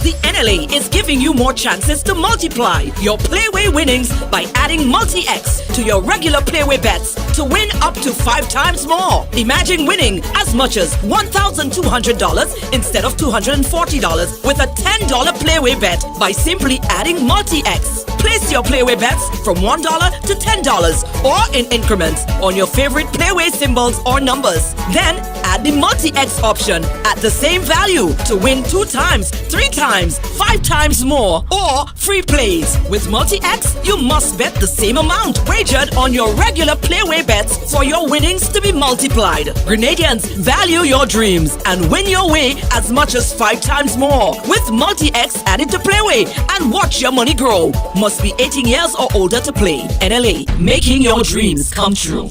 The NLA is giving you more chances to multiply your Playway winnings by adding Multi-X to your regular Playway bets to win up to 5 times more. Imagine winning as much as $1,200 instead of $240 with a $10 Playway bet by simply adding Multi-X. Place your Playway bets from $1 to $10 or in increments on your favorite Playway symbols or numbers. Then add the Multi-X option at the same value to win 2 times, 3 times, 5 times more or free plays. With Multi-X, you must bet the same amount wagered on your regular Playway bets for your winnings to be multiplied. Grenadians, value your dreams and win your way as much as 5 times more with Multi-X added to Playway and watch your money grow. Must be 18 years or older to play. NLA, making your dreams come true.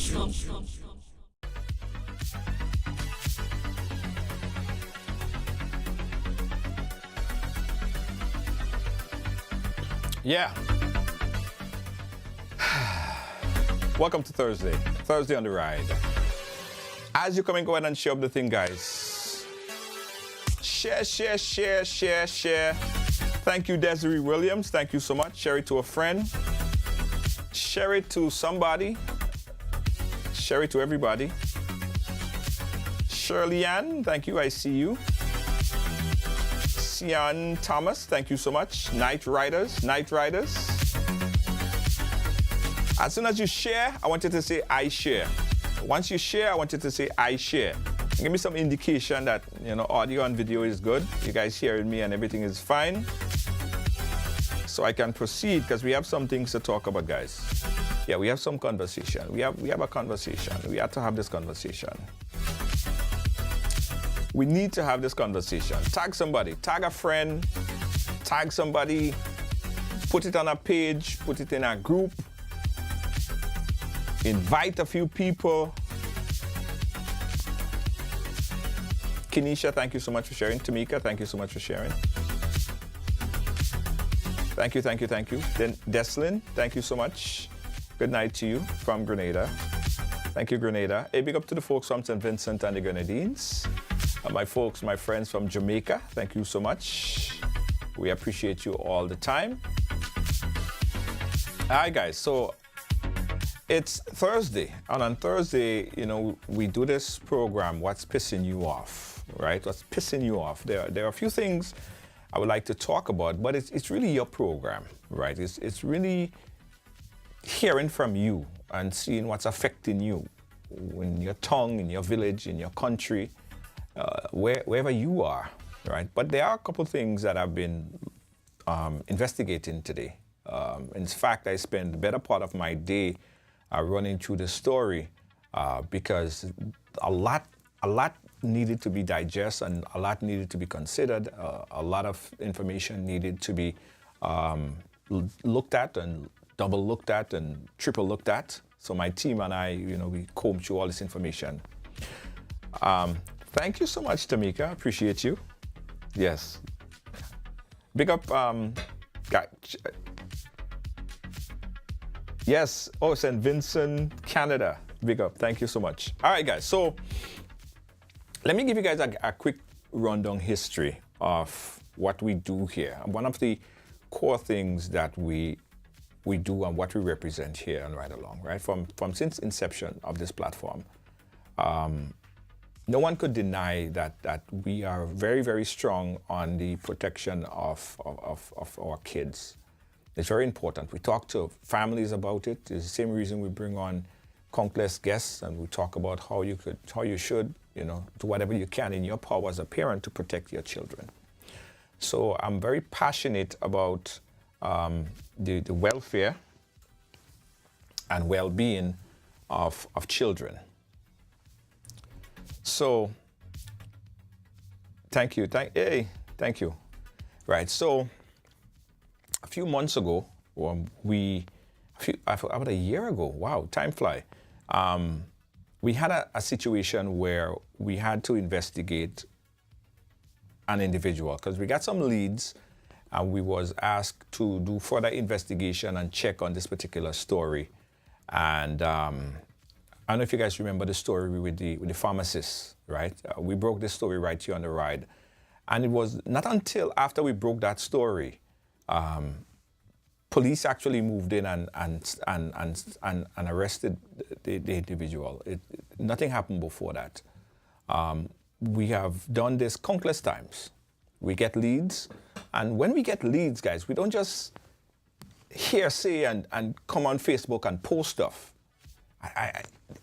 Yeah. Welcome to Thursday. Thursday on the ride. As you come and go ahead and share up the thing, guys. Share, share, share, share, share. Thank you, Desiree Williams. Thank you so much. Share it to a friend. Share it to somebody. Share it to everybody. Shirley Ann, thank you. I see you. Sian Thomas, thank you so much. Night Riders. As soon as you share, I want you to say, I share. Once you share, I want you to say, I share. Give me some indication that, audio and video is good. You guys hearing me and everything is fine. So I can proceed because we have some things to talk about, guys. Yeah, we have some conversation. We have a conversation. We have to have this conversation. We need to have this conversation. Tag somebody, tag a friend, tag somebody, put it on a page, put it in a group, invite a few people. Kenisha, thank you so much for sharing. Tamika, thank you so much for sharing. Thank you. Then Deslin, thank you so much. Good night to you from Grenada. Thank you, Grenada. A big up to the folks from St. Vincent and the Grenadines. My friends from Jamaica, thank you so much. We appreciate you all the time. All right, guys, so it's Thursday, and on Thursday, we do this program, What's Pissing You Off, right? What's pissing you off? There are a few things I would like to talk about, but it's really your program, right? It's really hearing from you and seeing what's affecting you in your tongue, in your village, in your country, wherever you are, right? But there are a couple things that I've been investigating today. In fact, I spent the better part of my day running through the story because a lot needed to be digested and a lot needed to be considered. A lot of information needed to be looked at and double looked at and triple looked at. So my team and I, we combed through all this information. Thank you so much, Tamika. Appreciate you. Yes. Big up. Yes. Oh, St. Vincent, Canada. Big up. Thank you so much. All right, guys. So Let me give you guys a quick rundown history of what we do here. One of the core things that we do and what we represent here and Right Along, right? From since inception of this platform, no one could deny that we are very, very strong on the protection of our kids. It's very important. We talk to families about it. It's the same reason we bring on countless guests and we talk about how you should, do whatever you can in your power as a parent to protect your children. So I'm very passionate about the welfare and well-being of children. So, thank you. Thank you. Right. So, a few months ago, about a year ago. Wow, time fly. We had a situation where we had to investigate an individual because we got some leads, and we was asked to do further investigation and check on this particular story. And I don't know if you guys remember the story with the pharmacist, right? We broke this story right here on the ride. And it was not until after we broke that story, police actually moved in and arrested the individual. Nothing happened before that. We have done this countless times. We get leads, and when we get leads, guys, we don't just hearsay and come on Facebook and post stuff.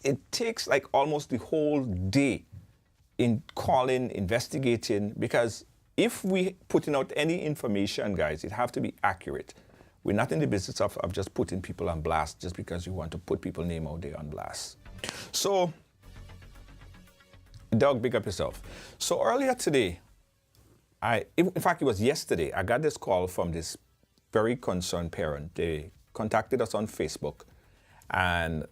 It takes like almost the whole day in calling, investigating, because if we putting out any information, guys, it have to be accurate. We're not in the business of just putting people on blast just because you want to put people's name out there on blast. So, Doug, big up yourself. So earlier today, in fact, it was yesterday, I got this call from this very concerned parent. They contacted us on Facebook, and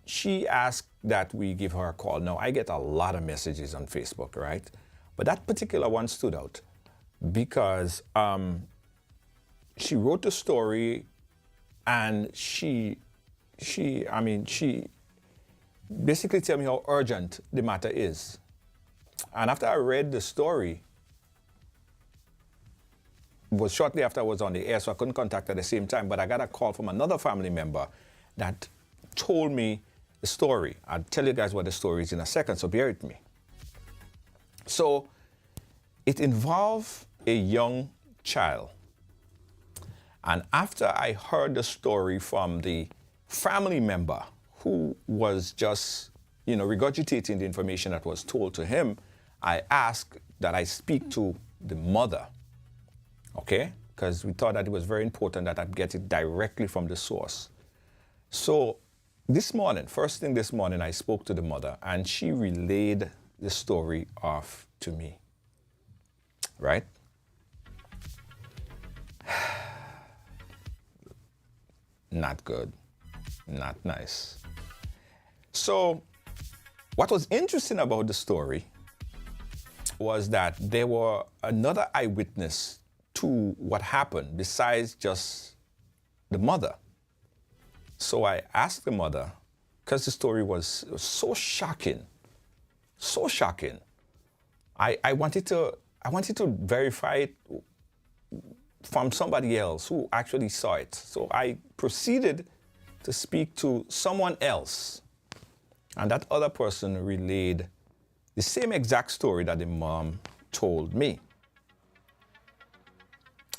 she asked that we give her a call. Now, I get a lot of messages on Facebook, right? But that particular one stood out because she wrote the story, and she basically tell me how urgent the matter is. And after I read the story, it was shortly after I was on the air, so I couldn't contact her at the same time, but I got a call from another family member that told me the story. I'll tell you guys what the story is in a second, so bear with me. So it involved a young child. And after I heard the story from the family member who was just, regurgitating the information that was told to him, I asked that I speak to the mother, okay? Because we thought that it was very important that I get it directly from the source. So this morning, first thing this morning, I spoke to the mother, and she relayed the story off to me, right? Not good, not nice. So what was interesting about the story was that there were another eyewitness to what happened besides just the mother. So I asked the mother, because the story was so shocking, so shocking. I wanted to verify it from somebody else who actually saw it. So I proceeded to speak to someone else, and that other person relayed the same exact story that the mom told me.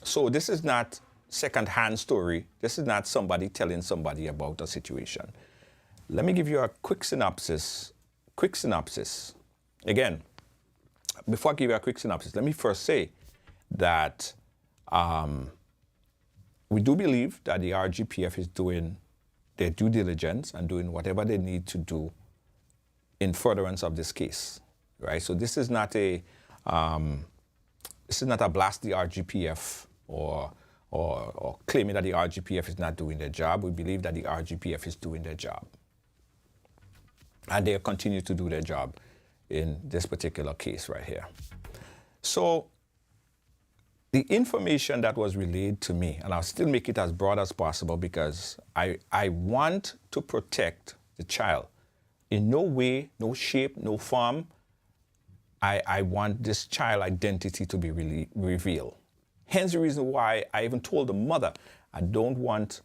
So this is not second-hand story. This is not somebody telling somebody about a situation. Let me give you a quick synopsis. Again, before I give you a quick synopsis, let me first say that we do believe that the RGPF is doing their due diligence and doing whatever they need to do in furtherance of this case, right? So this is not a blast the RGPF or claiming that the RGPF is not doing their job. We believe that the RGPF is doing their job, and they'll continue to do their job in this particular case right here. So the information that was relayed to me, and I'll still make it as broad as possible because I want to protect the child. In no way, no shape, no form I want this child identity to be really revealed. Hence the reason why I even told the mother, I don't want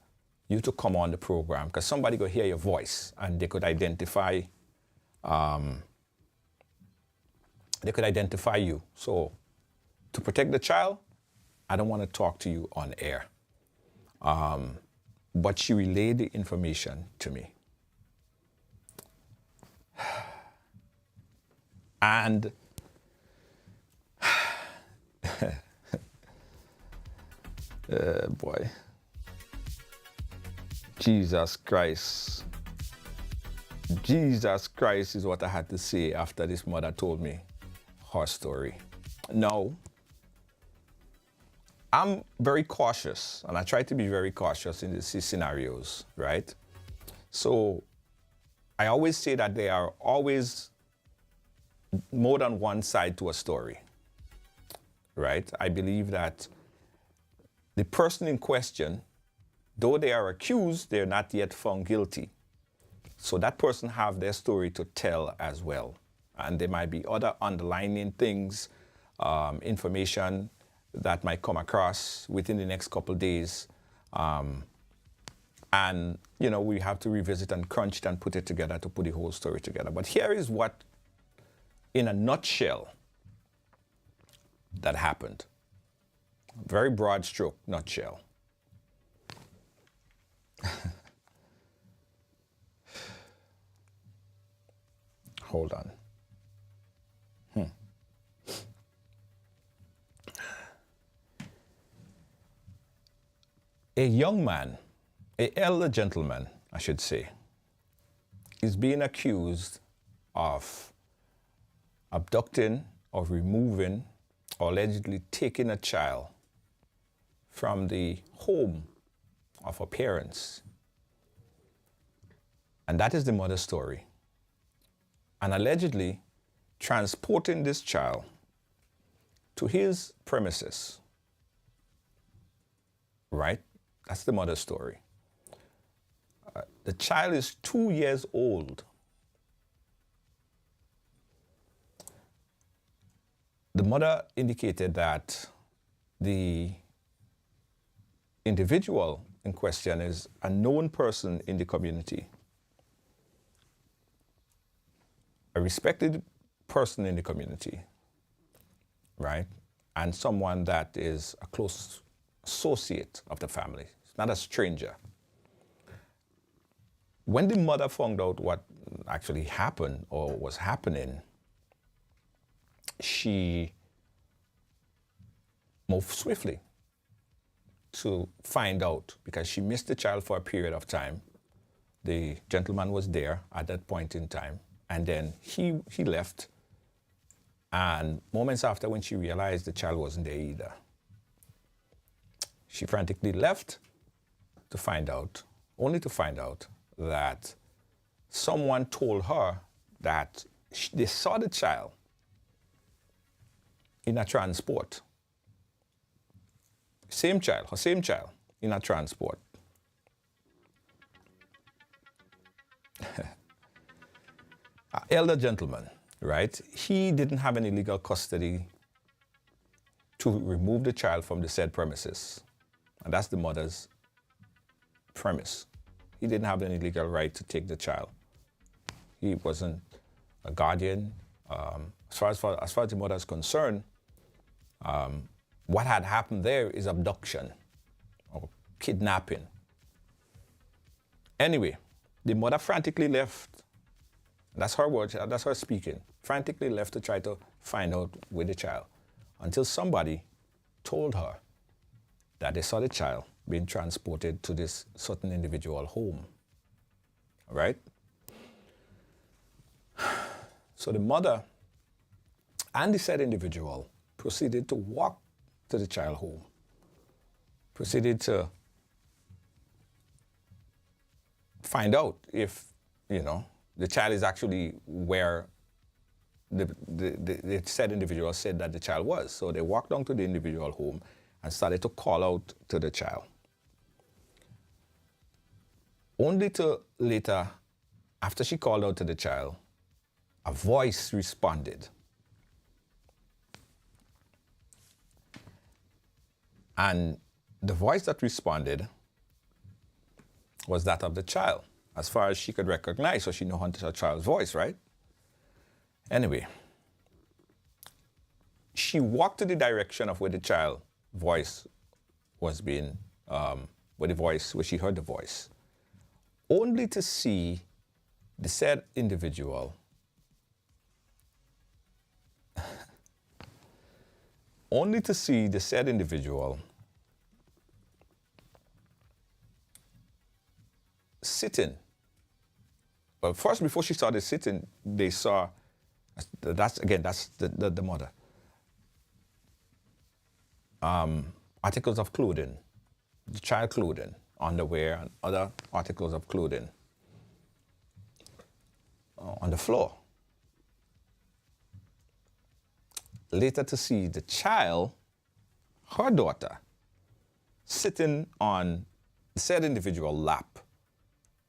you to come on the program because somebody could hear your voice and they could identify you. So to protect the child, I don't want to talk to you on air. But she relayed the information to me. And boy, Jesus Christ. Jesus Christ is what I had to say after this mother told me her story. Now, I'm very cautious, and I try to be very cautious in these scenarios, right? So I always say that there are always more than one side to a story, right? I believe that the person in question, though they are accused, they're not yet found guilty. So that person have their story to tell as well. And there might be other underlying things, information that might come across within the next couple of days. And, you know, we have to revisit and crunch it and put it together to put the whole story together. But here is what, in a nutshell, that happened. Very broad stroke nutshell. Hold on. A young man, an elder gentleman, I should say, is being accused of abducting or removing or allegedly taking a child from the home of her parents. And that is the mother's story. And allegedly transporting this child to his premises. Right? That's the mother's story. The child is 2 years old. The mother indicated that the individual in question is a known person in the community, a respected person in the community, right? And someone that is a close associate of the family, not a stranger. When the mother found out what actually happened or was happening, she moved swiftly to find out because she missed the child for a period of time. The gentleman was there at that point in time, and then he left. And moments after, when she realized the child wasn't there either, she frantically left to find out, only to find out that someone told her that they saw the child in a transport. Her same child in a transport. An elder gentleman, right? He didn't have any legal custody to remove the child from the said premises. And that's the mother's premise. He didn't have any legal right to take the child. He wasn't a guardian. As far as the mother is concerned, what had happened there is abduction or kidnapping. Anyway, the mother frantically left. That's her word, that's her speaking. Frantically left to try to find out with the child until somebody told her that they saw the child being transported to this certain individual home. All right? So the mother and the said individual proceeded to walk to the child home, proceeded to find out if, you know, the child is actually where the said individual said that the child was. So they walked down to the individual home and started to call out to the child. Only to later, after she called out to the child, a voice responded. And the voice that responded was that of the child, as far as she could recognize, so she knew her child's voice, right? Anyway, she walked to the direction of where the child voice was being, where she heard the voice, only to see the said individual sitting. Well, first, before she started sitting, they saw, that's the mother. Articles of clothing, the child clothing, underwear, and other articles of clothing on the floor. Later to see the child, her daughter, sitting on the said individual lap,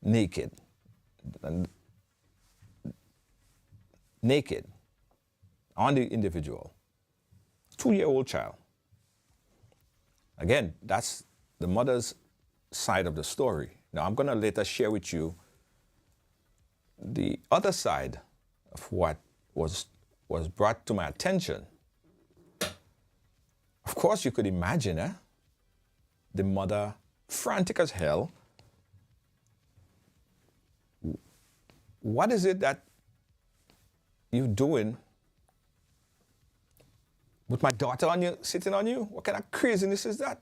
naked on the individual, 2-year-old child. Again, that's the mother's side of the story. Now, I'm going to later share with you the other side of what was brought to my attention. Of course, you could imagine the mother, frantic as hell. What is it that you're doing with my daughter on you, sitting on you? What kind of craziness is that?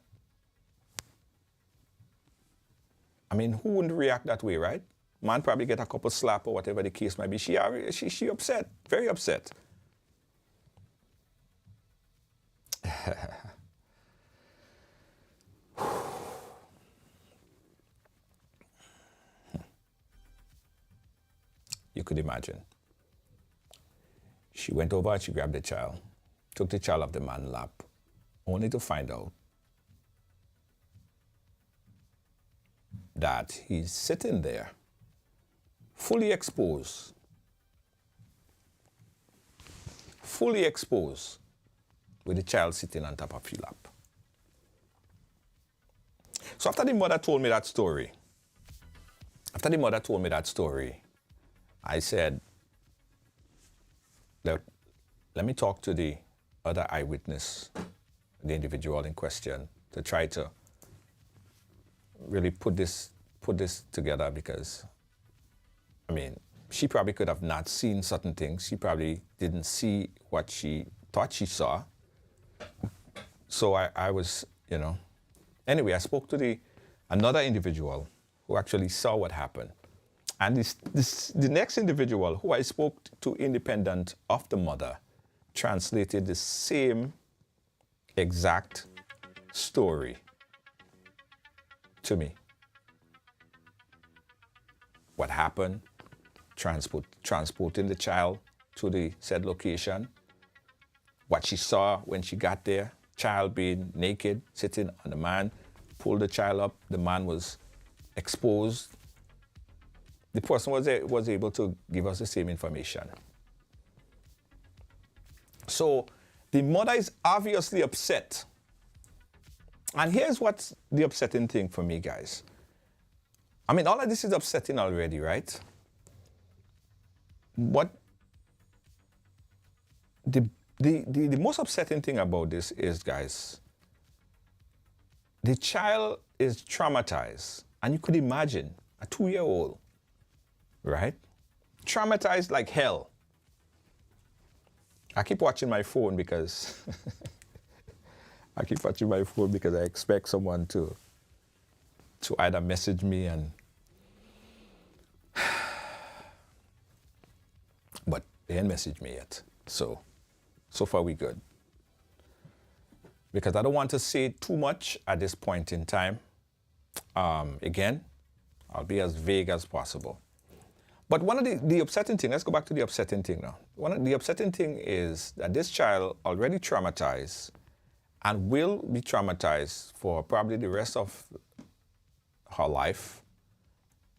I mean, who wouldn't react that way, right? Man probably get a couple slap or whatever the case might be. She upset, very upset. You could imagine. She went over and she grabbed the child, took the child off the man's lap, only to find out that he's sitting there, fully exposed, with the child sitting on top of his lap. So after the mother told me that story, I said, let me talk to the other eyewitness, the individual in question, to try to really put this together, because, I mean, she probably could have not seen certain things. She probably didn't see what she thought she saw. So I was, Anyway, I spoke to another individual who actually saw what happened. And the next individual who I spoke to, independent of the mother, translated the same exact story to me. What happened, transporting the child to the said location, what she saw when she got there, child being naked, sitting on the man, pulled the child up, the man was exposed. The person was able to give us the same information. So the mother is obviously upset. And here's what's the upsetting thing for me, guys. I mean, all of this is upsetting already, right? What the most upsetting thing about this is, guys, the child is traumatized. And you could imagine a 2-year-old, right? Traumatized like hell. I keep watching my phone because I expect someone to either message me but they ain't messaged me yet. So far we good. Because I don't want to say too much at this point in time. Again, I'll be as vague as possible. But one of the upsetting thing, let's go back to the upsetting thing now. One of the upsetting thing is that this child already traumatized and will be traumatized for probably the rest of her life.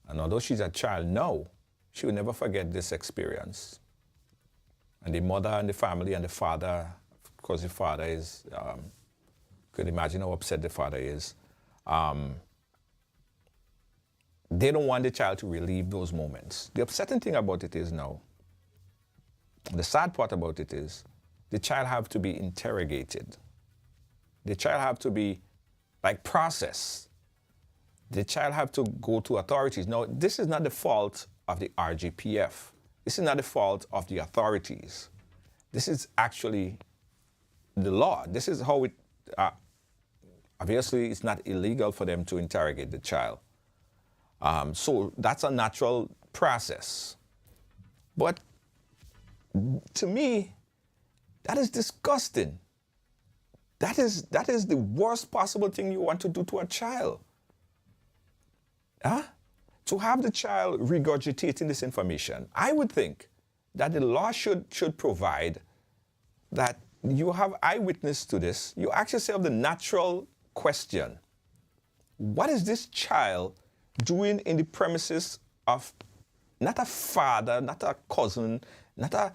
And although she's a child now, she will never forget this experience. And the mother and the family and the father, of course the father is could imagine how upset the father is. They don't want the child to relive those moments. The upsetting thing about it is now, the sad part about it is, the child have to be interrogated. The child have to be like processed. The child have to go to authorities. Now, this is not the fault of the RGPF. This is not the fault of the authorities. This is actually the law. This is how it, obviously it's not illegal for them to interrogate the child. So that's a natural process. But to me, that is disgusting. That is the worst possible thing you want to do to a child. Huh? To have the child regurgitating this information, I would think that the law should provide that you have eyewitness to this. You ask yourself the natural question: what is this child doing in the premises of not a father, not a cousin, not a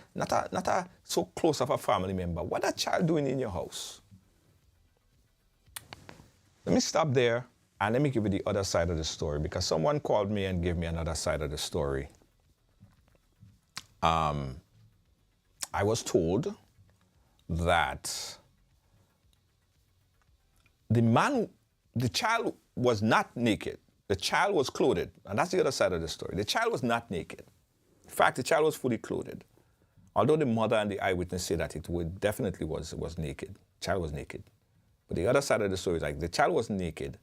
so close of a family member? What is that child doing in your house? Let me stop there and let me give you the other side of the story, because someone called me and gave me another side of the story. I was told that the child was not naked. The child was clothed, and that's the other side of the story. The child was not naked. In fact, the child was fully clothed. Although the mother and the eyewitness say that it definitely was naked. The child was naked. But the other side of the story is like the child was naked.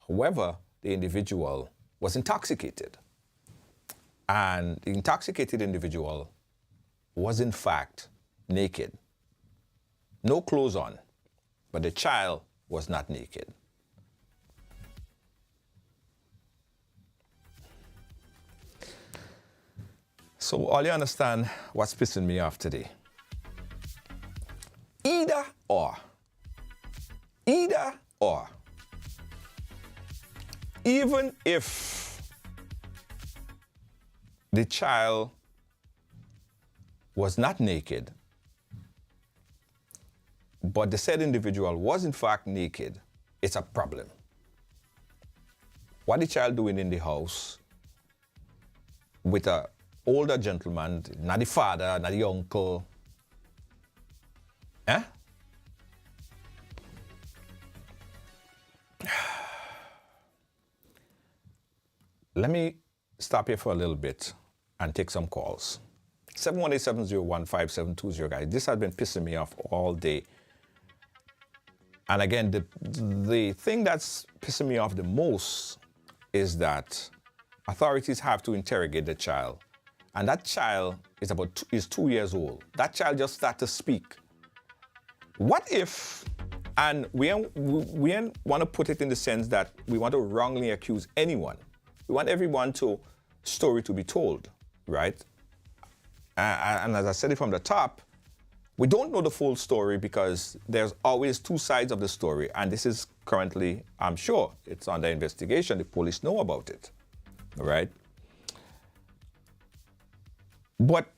However, the individual was intoxicated. And the intoxicated individual was in fact naked. No clothes on, but the child was not naked. So all you understand what's pissing me off today. Either or. Even if the child was not naked, but the said individual was in fact naked, it's a problem. What the child doing in the house with an older gentleman, not the father, not the uncle, eh? Let me stop here for a little bit and take some calls. 718-701-5720, guys. This has been pissing me off all day. And again, the thing that's pissing me off the most is that authorities have to interrogate the child. And that child is 2 years old. That child just started to speak. What if, and we don't want to put it in the sense that we want to wrongly accuse anyone. We want everyone's story to be told, right? And as I said it from the top, we don't know the full story because there's always two sides of the story. And this is currently, I'm sure, it's under investigation. The police know about it, all right? But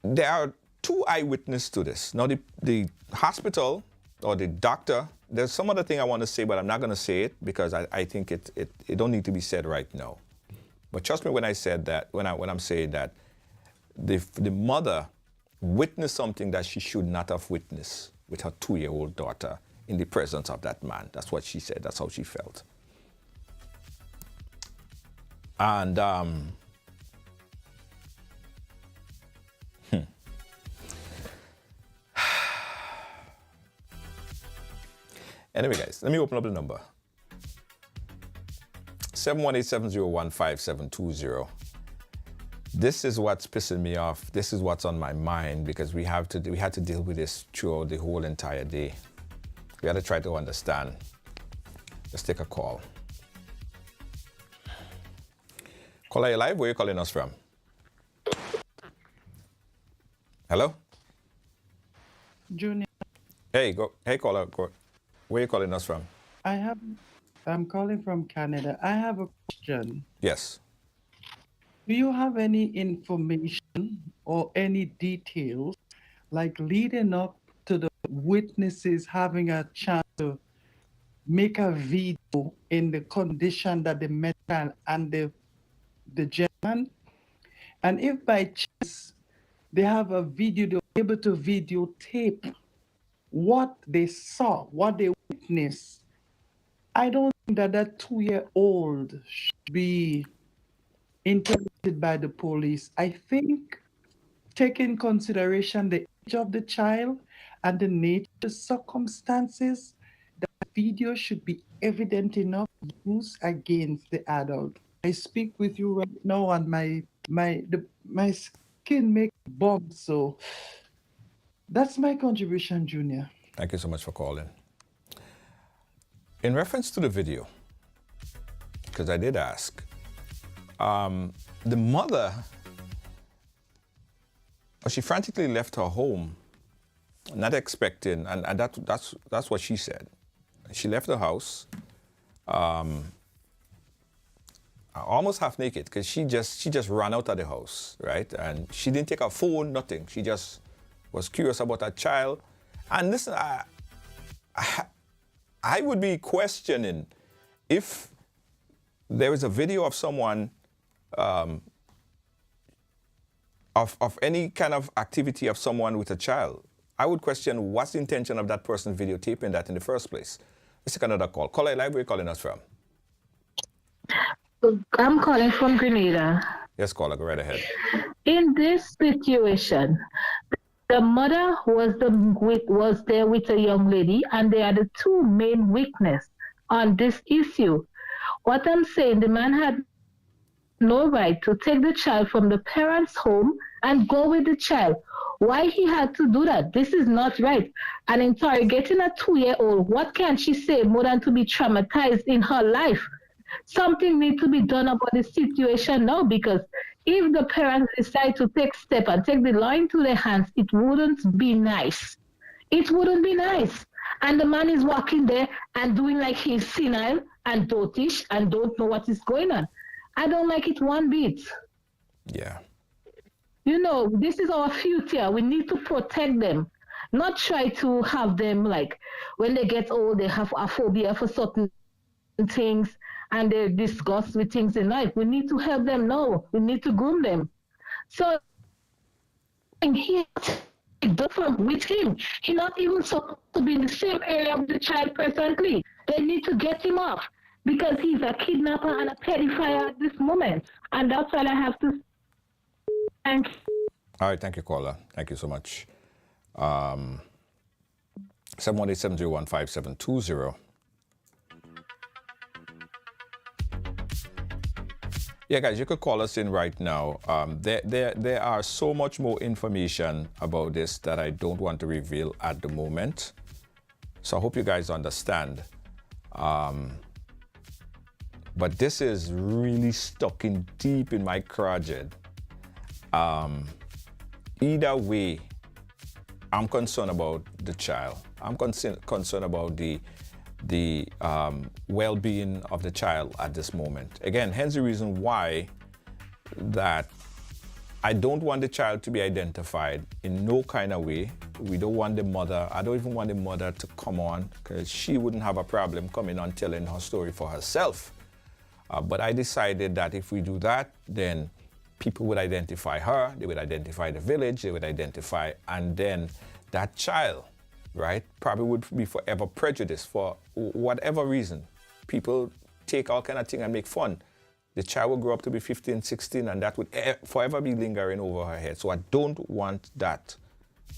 there are two eyewitnesses to this. Now, the hospital or the doctor, there's some other thing I want to say, but I'm not going to say it because I think it don't need to be said right now. But trust me when I said that, when I'm saying that the mother witnessed something that she should not have witnessed with her 2-year-old daughter in the presence of that man. That's what she said. That's how she felt. And anyway, guys, let me open up the number. 718-701-5720. This is what's pissing me off. This is what's on my mind because we had to deal with this throughout the whole entire day. We had to try to understand. Let's take a call. Caller, you live? Where are you calling us from? Hello? Junior. Hey, caller. Go. Where are you calling us from? I'm calling from Canada. I have a question. Yes. Do you have any information or any details like leading up to the witnesses having a chance to make a video in the condition that the metal and the gentleman, and if by chance they have a video, they're able to videotape what they saw, what they witnessed. I don't think that that 2-year-old should be interrogated by the police. I think take in consideration the age of the child and the nature of the circumstances, the video should be evident enough use against the adult. I speak with you right now and my skin makes bumps. So that's my contribution, Junior. Thank you so much for calling. In reference to the video, because I did ask, the mother, she frantically left her home, not expecting, and that's what she said. She left the house, almost half naked, because she just ran out of the house, right? And she didn't take her phone, nothing. She just was curious about her child. And listen, I would be questioning if there is a video of someone of any kind of activity of someone with a child. I would question what's the intention of that person videotaping that in the first place. Let's take another call. Caller, where are you calling us from? I'm calling from Grenada. Yes, caller, go right ahead. In this situation, the mother was there with a young lady, and they are the two main witnesses on this issue. What I'm saying, the man had no right to take the child from the parents' home and go with the child. Why he had to do that? This is not right. And interrogating a 2-year-old, what can she say more than to be traumatized in her life? Something needs to be done about the situation now, because if the parents decide to take step and take the law into their hands, it wouldn't be nice. It wouldn't be nice. And the man is walking there and doing like he's senile and dotish and don't know what is going on. I don't like it one bit. Yeah. You know, this is our future. We need to protect them, not try to have them like when they get old, they have a phobia for certain things and they disgust with things in life. We need to help them know. We need to groom them. So he different with him. He's not even supposed to be in the same area with the child presently. They need to get him off because he's a kidnapper and a pedophile at this moment. And that's what I have to. Thanks. All right, thank you, caller. Thank you so much. 718-701-5720. Yeah, guys, you could call us in right now. There are so much more information about this that I don't want to reveal at the moment. So I hope you guys understand. But this is really stuck in deep in my crowd. Either way, I'm concerned about the child. I'm concerned about the well-being of the child at this moment. Again, hence the reason why that I don't want the child to be identified in no kind of way. We don't want the mother, I don't even want the mother to come on, because she wouldn't have a problem coming on telling her story for herself. But I decided that if we do that, then people would identify her, they would identify the village, they would identify, and then that child, right, probably would be forever prejudiced for whatever reason. People take all kind of thing and make fun. The child will grow up to be 15, 16, and that would forever be lingering over her head. So I don't want that,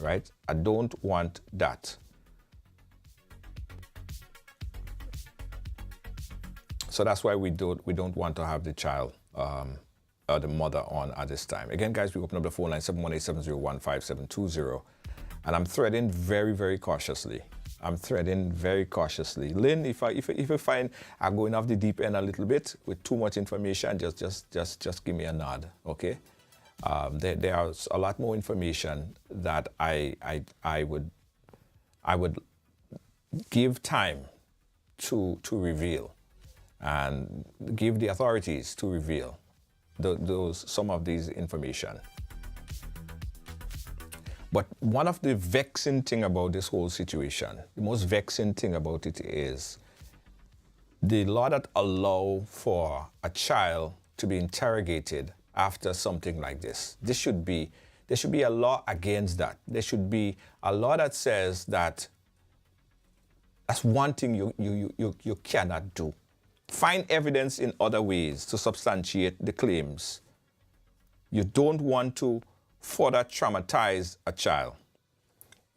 right? I don't want that. So that's why we don't want to have the child, the mother on at this time. Again, guys, we open up the phone line 718-701-5720. And I'm threading very, very cautiously. Lynn, if you find I'm going off the deep end a little bit with too much information, just give me a nod, okay? There's a lot more information that I would give time to reveal and give the authorities to reveal some of these information. But one of the vexing thing about this whole situation, the most vexing thing about it is the law that allow for a child to be interrogated after something like this. There should be a law against that. There should be a law that says that that's one thing you cannot do. Find evidence in other ways to substantiate the claims. You don't want to further traumatize a child.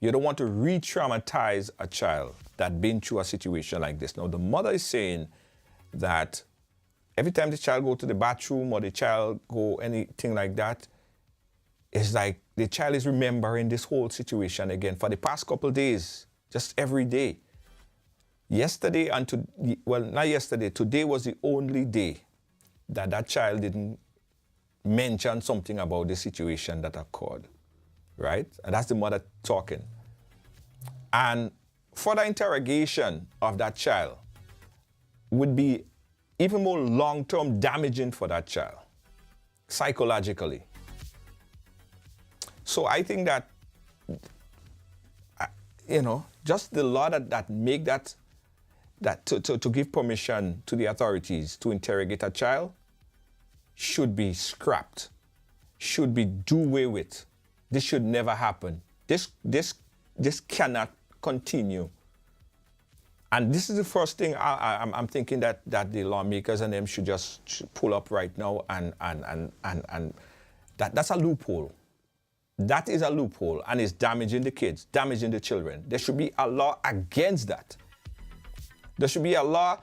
You don't want to re-traumatize a child that's been through a situation like this. Now, the mother is saying that every time the child go to the bathroom or the child go anything like that, it's like the child is remembering this whole situation again for the past couple of days, just every day. Yesterday not yesterday, today was the only day that that child didn't mention something about the situation that occurred, right? And that's the mother talking. And further interrogation of that child would be even more long-term damaging for that child, psychologically. So I think that, just the law that make that to give permission to the authorities to interrogate a child should be scrapped, should be do away with. This should never happen. This cannot continue. And this is the first thing I'm thinking that the lawmakers and them should just pull up right now, and that's a loophole. That is a loophole, and it's damaging the kids, damaging the children. There should be a law against that. There should be a law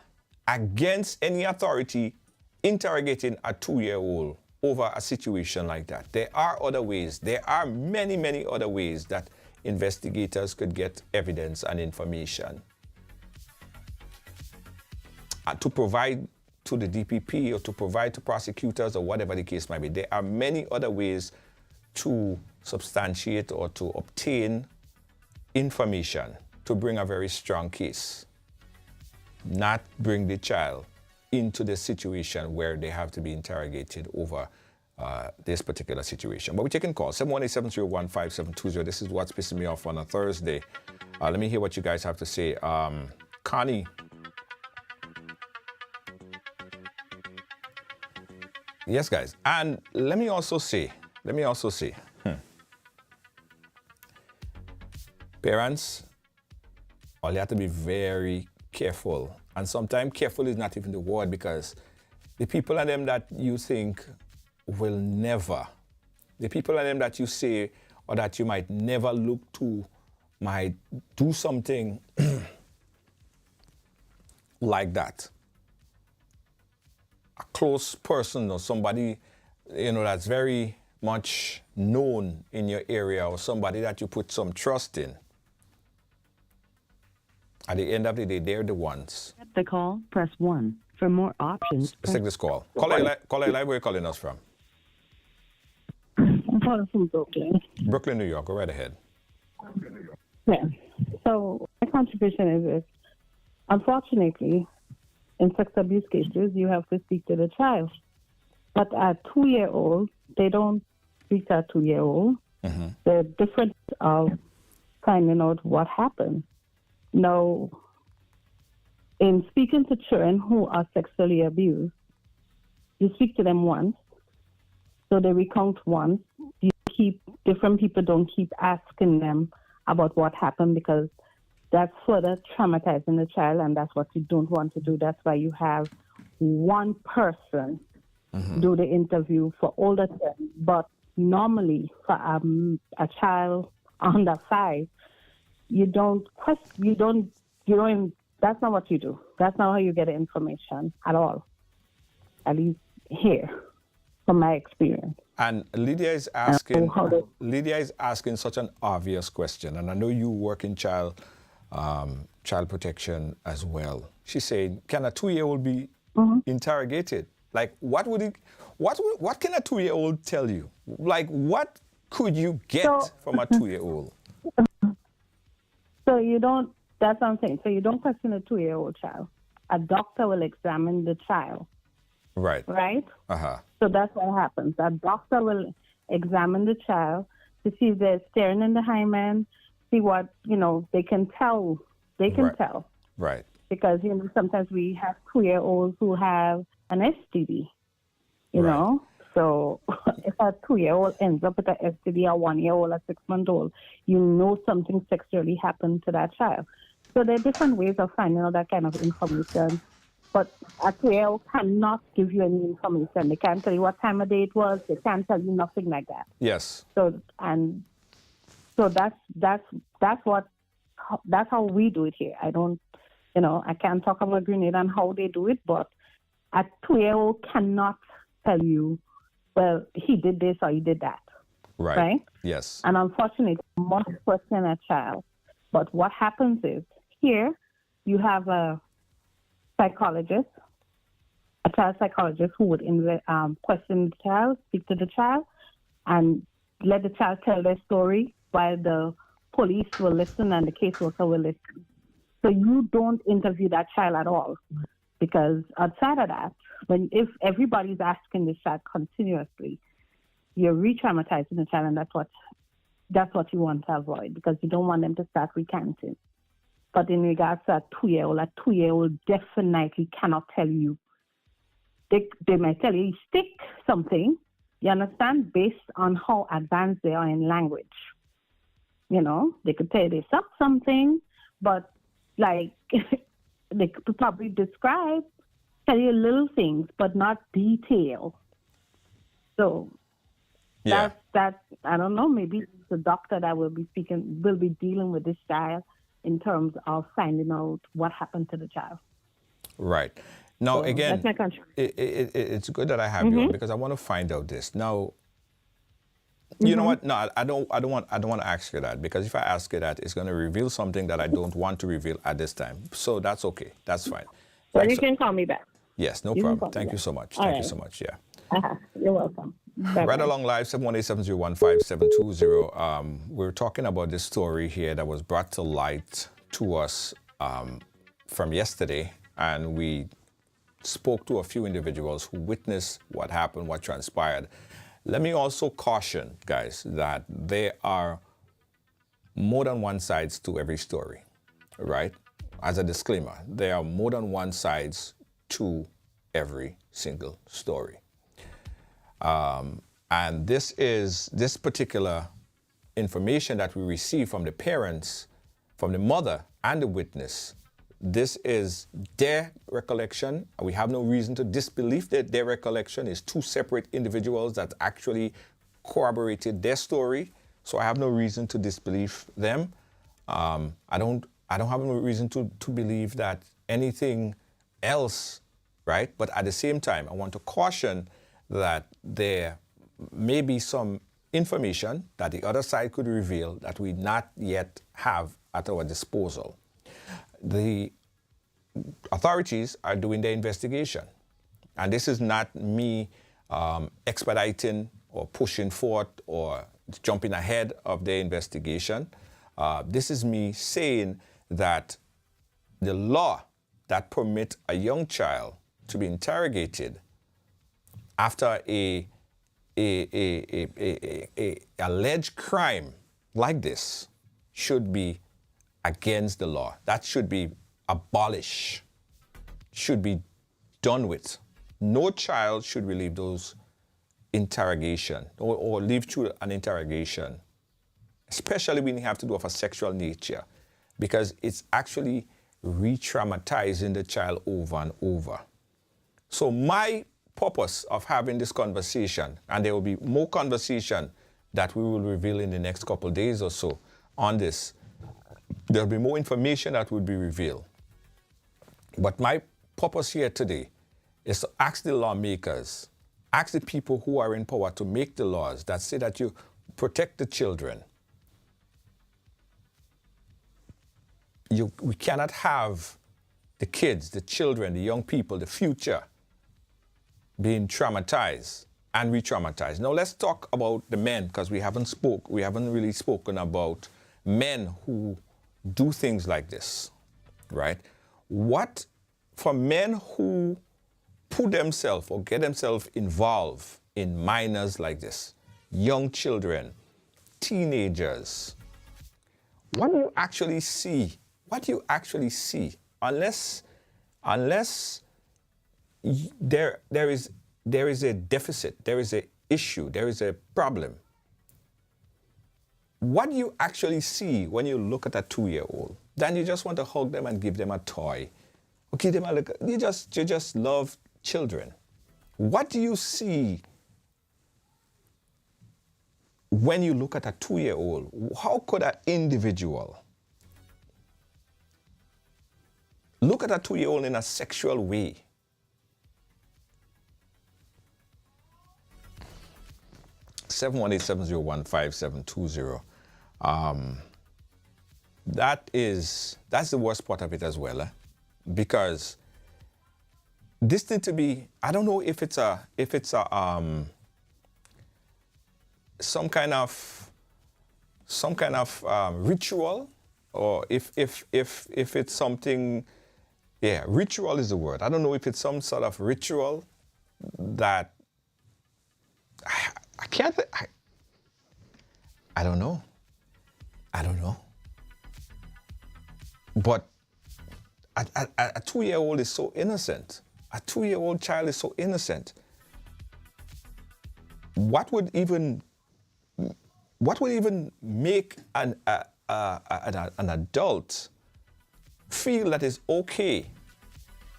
against any authority interrogating a 2-year-old over a situation like that. There are other ways. There are many, many other ways that investigators could get evidence and information to provide to the DPP or to provide to prosecutors or whatever the case might be. There are many other ways to substantiate or to obtain information to bring a very strong case, not bring the child into the situation where they have to be interrogated over this particular situation. But we're taking calls, 718-701-5720. This is what's pissing me off on a Thursday. Let me hear what you guys have to say. Connie. Yes, guys. And let me also say, parents, all you have to be very careful. And sometimes careful is not even the word, because the people and them that you think will never, the people and them that you say or that you might never look to might do something like that. A close person or somebody, that's very much known in your area, or somebody that you put some trust in. At the end of the day, they're the ones. At the call, press 1. For more options, let's take this call. Caller live, where are you calling us from? I'm calling from Brooklyn. Brooklyn, New York. Go right ahead. Yeah. So my contribution is this. Unfortunately, in sex abuse cases, you have to speak to the child. But a 2-year-old, they don't speak to a 2-year-old. Mm-hmm. The difference of finding out what happened. Now, in speaking to children who are sexually abused, you speak to them once, so they recount once. Different people don't keep asking them about what happened, because that's further traumatizing the child, and that's what you don't want to do. That's why you have one person do the interview for all the children. But normally, for a child under 5, that's not what you do. That's not how you get the information at all. At least here, from my experience. And Lydia is asking such an obvious question, and I know you work in child protection as well. She's saying, can a 2-year-old be interrogated? Like, what can a 2-year-old tell you? Like, what could you get from a 2-year-old? So you don't, that's what I'm saying. So you don't question a 2-year-old child. A doctor will examine the child. Right. Right? Uh-huh. So that's what happens. A doctor will examine the child to see if they're staring in the hymen, see what, they can tell. They can tell. Right. because, sometimes we have 2-year-olds who have an STD, you Right. know. So if a 2-year-old ends up with an STD, a 1-year-old, a 6-month-old, something sexually happened to that child. So there are different ways of finding out that kind of information. But a 2-year-old cannot give you any information. They can't tell you what time of day it was. They can't tell you nothing like that. Yes. So that's how we do it here. I don't, I can't talk about Grenada and how they do it, but a 2-year-old cannot tell you, well, he did this or he did that. Right? Yes. And unfortunately, must question a child. But what happens is, here you have a psychologist, a child psychologist who would question the child, speak to the child, and let the child tell their story while the police will listen and the caseworker will listen. So you don't interview that child at all, because outside of that, if everybody's asking this child continuously, you're re-traumatizing the child, and that's what you want to avoid, because you don't want them to start recanting. But in regards to a 2-year-old definitely cannot tell you. They might tell you stick something, you understand, based on how advanced they are in language. They could tell you they suck something, but like they could probably tell you little things, but not detail. So that's I don't know, maybe the doctor that will be dealing with this child in terms of finding out what happened to the child. Right. Now, So again, that's my contribution. it's good that I have you on, because I want to find out this. Now, you know what? No, I don't want to ask you that, because if I ask you that, it's going to reveal something that I don't want to reveal at this time. So that's okay. That's fine. Well, you can call me back. Yes, no You can problem. call me Thank you back. so much. All Thank you right. so much. Yeah. You're welcome. Bye-bye. Right along live, 718-701-5720. We're talking about this story here that was brought to light to us from yesterday, and we spoke to a few individuals who witnessed what happened, what transpired. Let me also caution, guys, that there are more than one sides to every story, right? As a disclaimer, there are more than one sides to every single story. And this particular information that we receive from the parents, from the mother and the witness, this is their recollection. We have no reason to disbelieve that their recollection is two separate individuals that actually corroborated their story. So I have no reason to disbelieve them. I don't have no reason to believe that anything else, right? But at the same time, I want to caution that there may be some information that the other side could reveal that we not yet have at our disposal. The authorities are doing their investigation. And this is not me expediting or pushing forth or jumping ahead of their investigation. This is me saying that the law that permits a young child to be interrogated after a alleged crime like this should be against the law. That should be abolished, should be done with. No child should relieve those interrogation or live through an interrogation, especially when you have to do of a sexual nature, because it's actually re-traumatizing the child over and over. So my purpose of having this conversation, and there will be more conversation that we will reveal in the next couple of days or so on this, there'll be more information that will be revealed. But my purpose here today is to ask the lawmakers, ask the people who are in power to make the laws that say that you protect the children. We cannot have the kids, the children, the young people, the future being traumatized and re-traumatized. Now let's talk about the men, because we haven't really spoken about men who do things like this, right? What for men who put themselves or get themselves involved in minors like this, young children, teenagers, what do you actually see unless there is a deficit, there is a issue, there is a problem. What do you actually see when you look at a 2-year-old? Then you just want to hug them and give them a toy. Or give them a look. You just love children. What do you see when you look at a 2-year-old? How could an individual look at a 2-year-old in a sexual way? Seven 718-701-5720. That's the worst part of it as well, because this need to be, I don't know if it's a some kind of ritual, or if it's something, yeah, ritual is the word. I don't know if it's some sort of ritual that I can't. I don't know. But a 2-year-old is so innocent. A 2-year-old child is so innocent. What would even make an adult feel that is okay?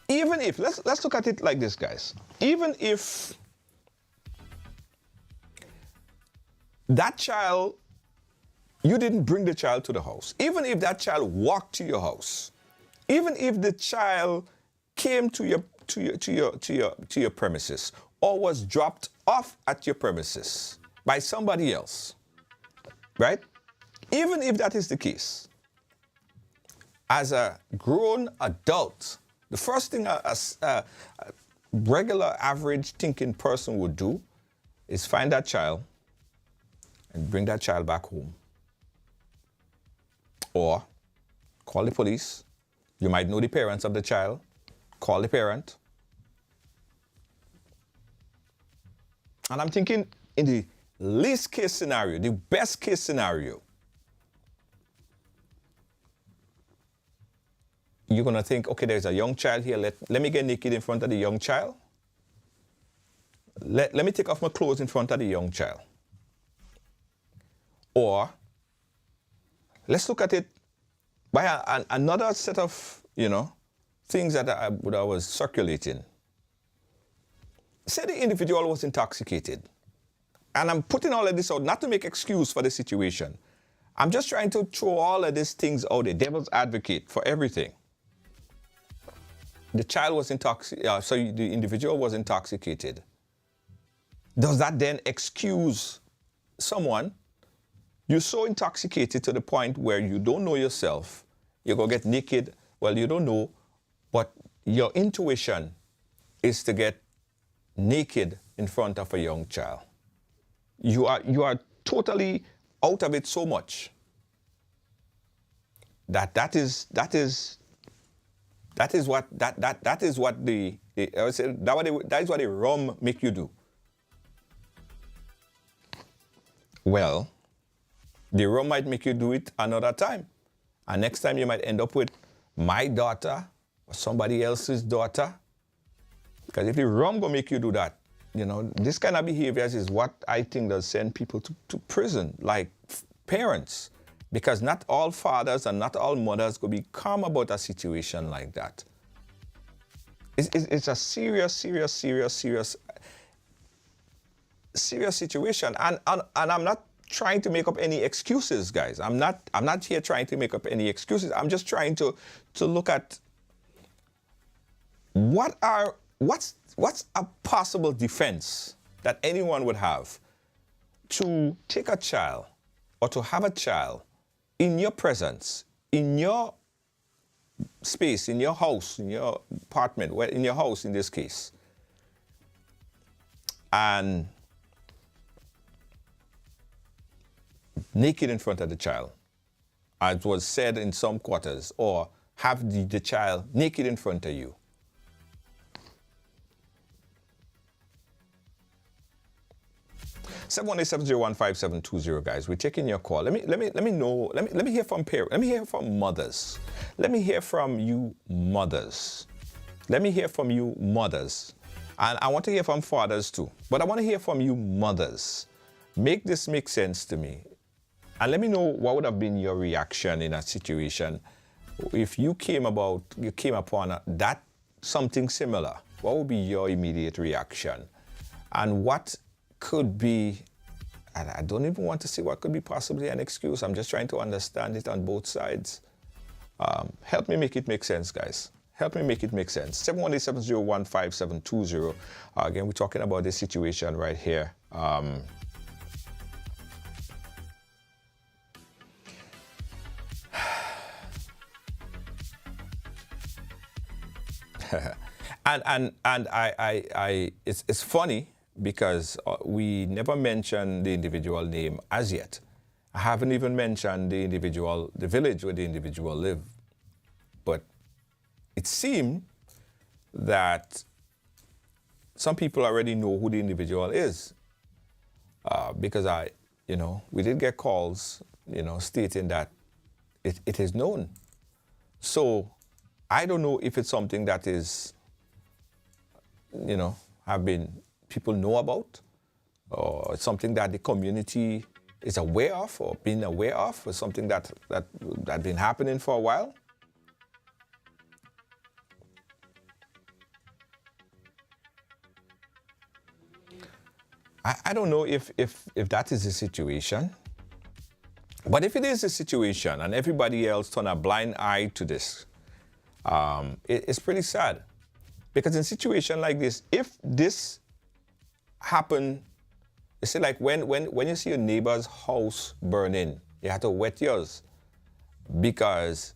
Even if, let's look at it like this, guys. Even if that child, you didn't bring the child to the house, even if that child walked to your house, even if the child came to your premises or was dropped off at your premises by somebody else, right? Even if that is the case, as a grown adult, the first thing a regular, average thinking person would do is find that child and bring that child back home. Or call the police. You might know the parents of the child. Call the parent. And I'm thinking, in the least case scenario, the best case scenario, you're going to think, okay, there's a young child here. Let me get naked in front of the young child. Let me take off my clothes in front of the young child. Or let's look at it by another set of, things that I was circulating. Say the individual was intoxicated. And I'm putting all of this out not to make excuse for the situation. I'm just trying to throw all of these things out there, devil's advocate for everything. The child was intoxicated, so the individual was intoxicated. Does that then excuse someone? You're so intoxicated to the point where you don't know yourself. You go get naked. Well, you don't know, but your intuition is to get naked in front of a young child. You are totally out of it so much that is what the rum make you do. Well, the rum might make you do it another time. And next time you might end up with my daughter or somebody else's daughter. Because if the rum gonna make you do that, this kind of behaviors is what I think does send people to prison, like parents. Because not all fathers and not all mothers gonna be calm about a situation like that. It's a serious situation. And I'm not trying to make up any excuses, guys. I'm not here trying to make up any excuses. I'm just trying to look at what's a possible defense that anyone would have to take a child or to have a child in your presence, in your space, in your house, in your apartment, in your house in this case, and naked in front of the child, as was said in some quarters, or have the child naked in front of you. 718-701-5720, guys. We're taking your call. Let me know. Let me hear from parents. Let me hear from mothers. Let me hear from you mothers. Let me hear from you mothers. And I want to hear from fathers too. But I want to hear from you mothers. Make this make sense to me. And let me know what would have been your reaction in a situation if you came upon that something similar. What would be your immediate reaction? And what could be, and I don't even want to say what could be possibly an excuse. I'm just trying to understand it on both sides. Help me make it make sense, guys. Help me make it make sense. 718-701-5720. Again, we're talking about this situation right here. and it's funny because we never mentioned the individual name as yet. I haven't even mentioned the village where the individual lived. But it seemed that some people already know who the individual is, because we did get calls, stating that it is known. So I don't know if it's something that is, people know about, or it's something that the community is aware of or been aware of, or something that been happening for a while. I don't know if that is the situation. But if it is a situation and everybody else turn a blind eye to this, it's pretty sad. Because in a situation like this, if this happen, you see, like when you see your neighbor's house burning, you have to wet yours because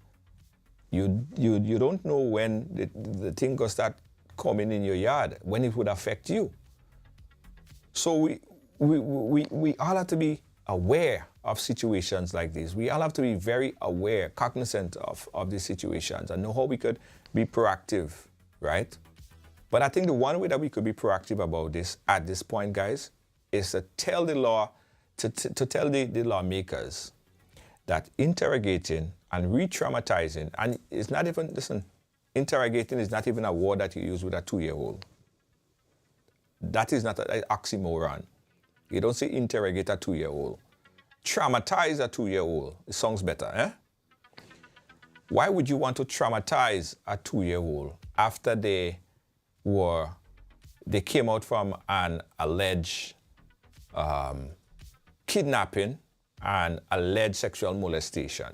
you don't know when the thing will start coming in your yard, when it would affect you. So we all have to be aware of situations like this. We all have to be very aware, cognizant of these situations and know how we could be proactive, right? But I think the one way that we could be proactive about this at this point, guys, is to tell the law, to tell the lawmakers that interrogating and re-traumatizing, and it's not even, listen, interrogating is not even a word that you use with a 2-year-old. That is not an oxymoron. You don't say interrogate a 2-year-old. Traumatize a 2-year-old. It sounds better, eh? Why would you want to traumatize a 2-year-old after they came out from an alleged kidnapping and alleged sexual molestation?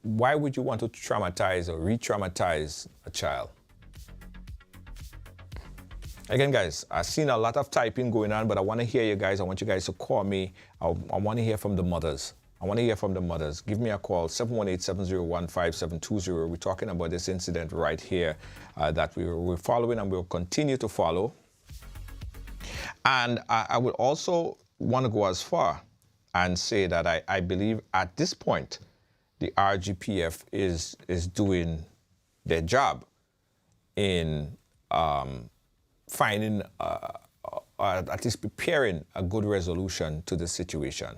Why would you want to traumatize or re-traumatize a child? Again, guys, I've seen a lot of typing going on, but I want to hear you guys. I want you guys to call me. I want to hear from the mothers. Give me a call, 718-701-5720. We're talking about this incident right here that we're following and we'll continue to follow. And I would also want to go as far and say that I believe at this point, the RGPF is doing their job in finding, at least preparing a good resolution to the situation,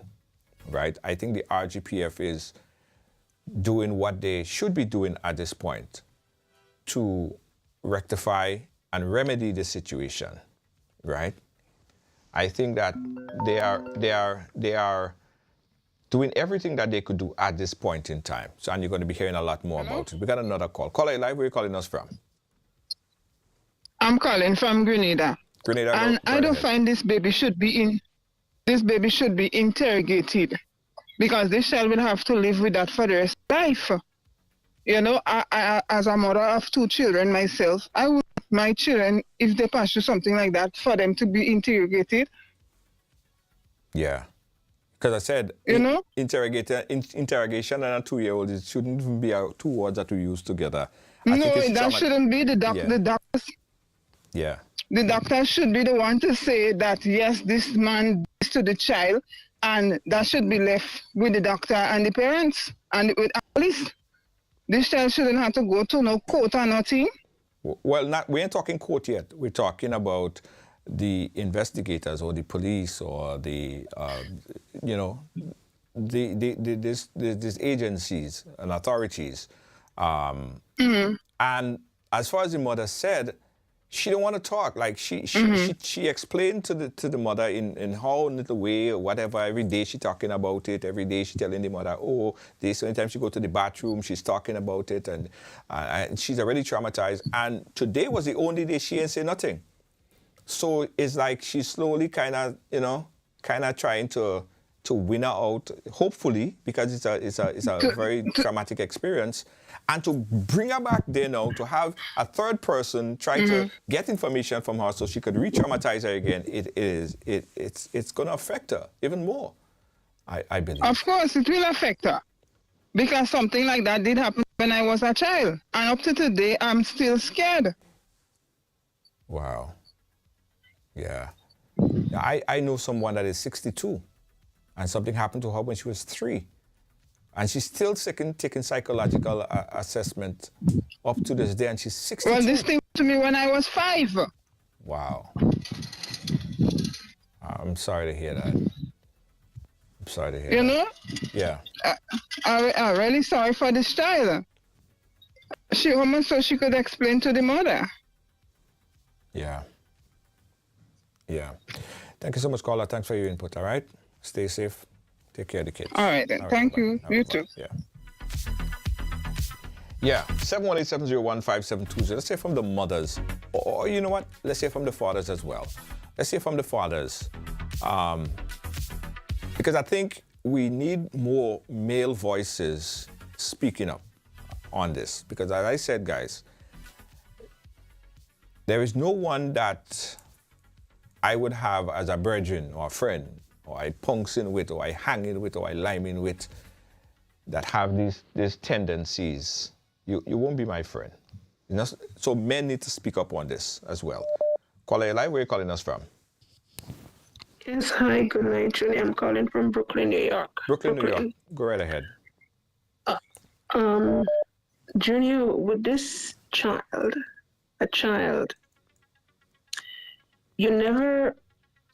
right? I think the RGPF is doing what they should be doing at this point to rectify and remedy the situation, right? I think that they are doing everything that they could do at this point in time. So, and you're going to be hearing a lot more about it. We got another call. Caller live, where are you calling us from? I'm calling from Grenada. Grenada, and I don't find this baby should be interrogated, because this child will have to live with that for the rest of life. I as a mother of 2 children myself, I would my children, if they pass through something like that, for them to be interrogated. Yeah. Because I said, interrogation and a 2-year-old, it shouldn't even be 2 words that we use together. That shouldn't be the doctors. Yeah. The doctor should be the one to say that, yes, this man is to the child, and that should be left with the doctor and the parents and with police. This child shouldn't have to go to no court or nothing. Well, we ain't talking court yet. We're talking about the investigators or the police or the, these agencies and authorities. And as far as the mother said, she don't want to talk. Like she explained to the mother in how little way or whatever. Every day she talking about it. Every day she telling the mother, oh, this. Anytime she go to the bathroom, she's talking about it, and she's already traumatized. And today was the only day she ain't say nothing. So it's like she's slowly kind of trying to win her out, hopefully, because it's a very traumatic experience. And to bring her back there now, to have a third person try to get information from her so she could re-traumatize her again, it's going to affect her even more, I believe. Of course, it will affect her. Because something like that did happen when I was a child. And up to today, I'm still scared. Wow. Yeah. I know someone that is 62, and something happened to her when she was 3. And she's still taking psychological assessment up to this day, and she's 62. Well, this thing to me when I was 5. Wow. I'm sorry to hear that. I'm sorry to hear that. You know? Yeah. I'm really sorry for this child. She almost so she could explain to the mother. Yeah. Yeah. Thank you so much, caller. Thanks for your input, all right? Stay safe. Take care of the kids. All right, then. Thank you. You too. Yeah. Yeah. 718-701-5720. Let's say from the mothers. Or you know what? Let's say from the fathers as well. Let's say from the fathers. Because I think we need more male voices speaking up on this. Because as I said, guys, there is no one that I would have as a brethren or a friend, or I punks in with, or I hang in with, or I lime in with, that have these tendencies. You won't be my friend. You know? So men need to speak up on this as well. Caller live, where are you calling us from? Yes, hi, good night, Julie. I'm calling from Brooklyn, New York. Brooklyn, New York. Go right ahead. Junior, with this child, you never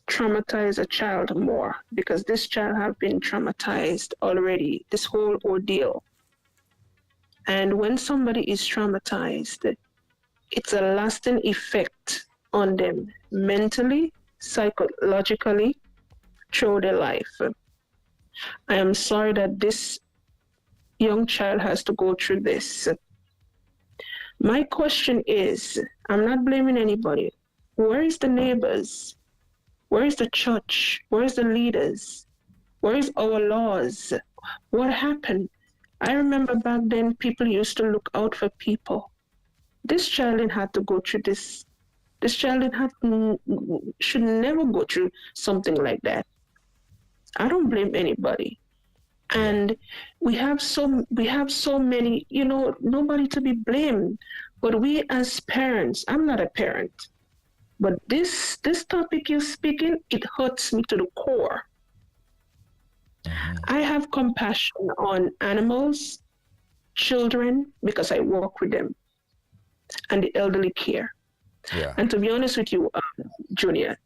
traumatize a child more, because this child have been traumatized already, this whole ordeal. And when somebody is traumatized, it's a lasting effect on them mentally, psychologically, through their life. I am sorry that this young child has to go through this. My question is, I'm not blaming anybody. Where is the neighbors? Where is the church? Where is the leaders? Where is our laws? What happened? I remember back then people used to look out for people. This child didn't have to go through this. This child should never go through something like that. I don't blame anybody. And we have so many, nobody to be blamed. But we as parents, I'm not a parent, but this topic you're speaking, it hurts me to the core. I have compassion on animals, children, because I work with them, and the elderly care. Yeah. And to be honest with you, Junior,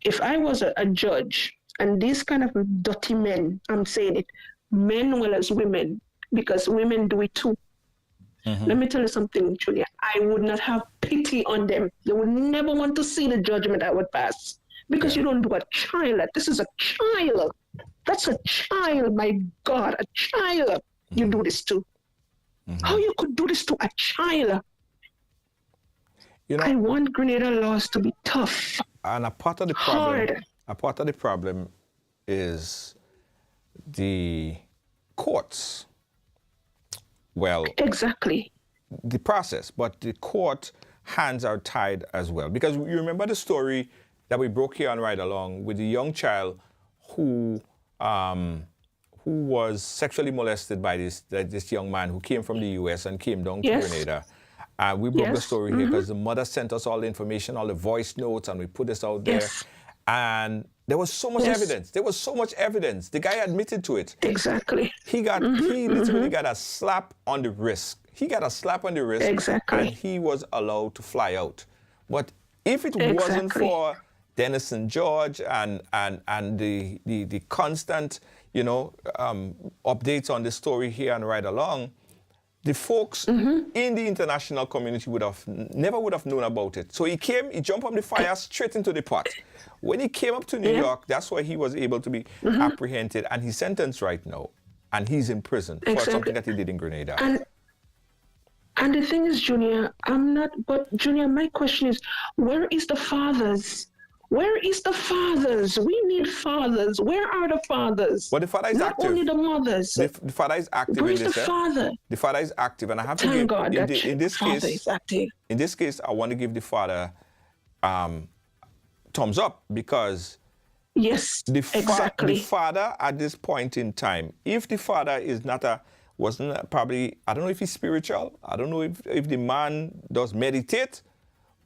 if I was a judge, and these kind of dirty men, I'm saying it, men well as women, because women do it too. Let me tell you something, Julia. I would not have pity on them. They would never want to see the judgment I would pass, because you don't do a child that. This is a child. That's a child, my God, a child. You do this to. How you could do this to a child? I want Grenada laws to be tough. And a part of the problem is the courts. Well, exactly. The process, but the court hands are tied as well. Because you remember the story that we broke here on Ride Along with the young child who was sexually molested by this young man who came from the U.S. and came down to Grenada. We broke the story here because the mother sent us all the information, all the voice notes, and we put this out there. And there was so much evidence. There was so much evidence. The guy admitted to it. Exactly. He literally got a slap on the wrist. He got a slap on the wrist. Exactly. And he was allowed to fly out. But If it wasn't for Dennis and George and the constant, you know, updates on the story here and right along, the folks in the international community never would have known about it. So he jumped from the fire straight into the pot. When he came up to New York, that's why he was able to be apprehended, and he's sentenced right now, and he's in prison for something that he did in Grenada. And the thing is, Junior, Junior, my question is, where is the fathers? Where is the fathers? We need fathers. Where are the fathers? Well, the father is Not active. only the mothers. The father is active Where's in this. the father? The father is active, and I have to Thank give God in this father case. is active. In this case, I want to give the father thumbs up, because yes, the exactly. The father at this point in time, if the father is wasn't probably, I don't know if he's spiritual. I don't know if the man does meditate.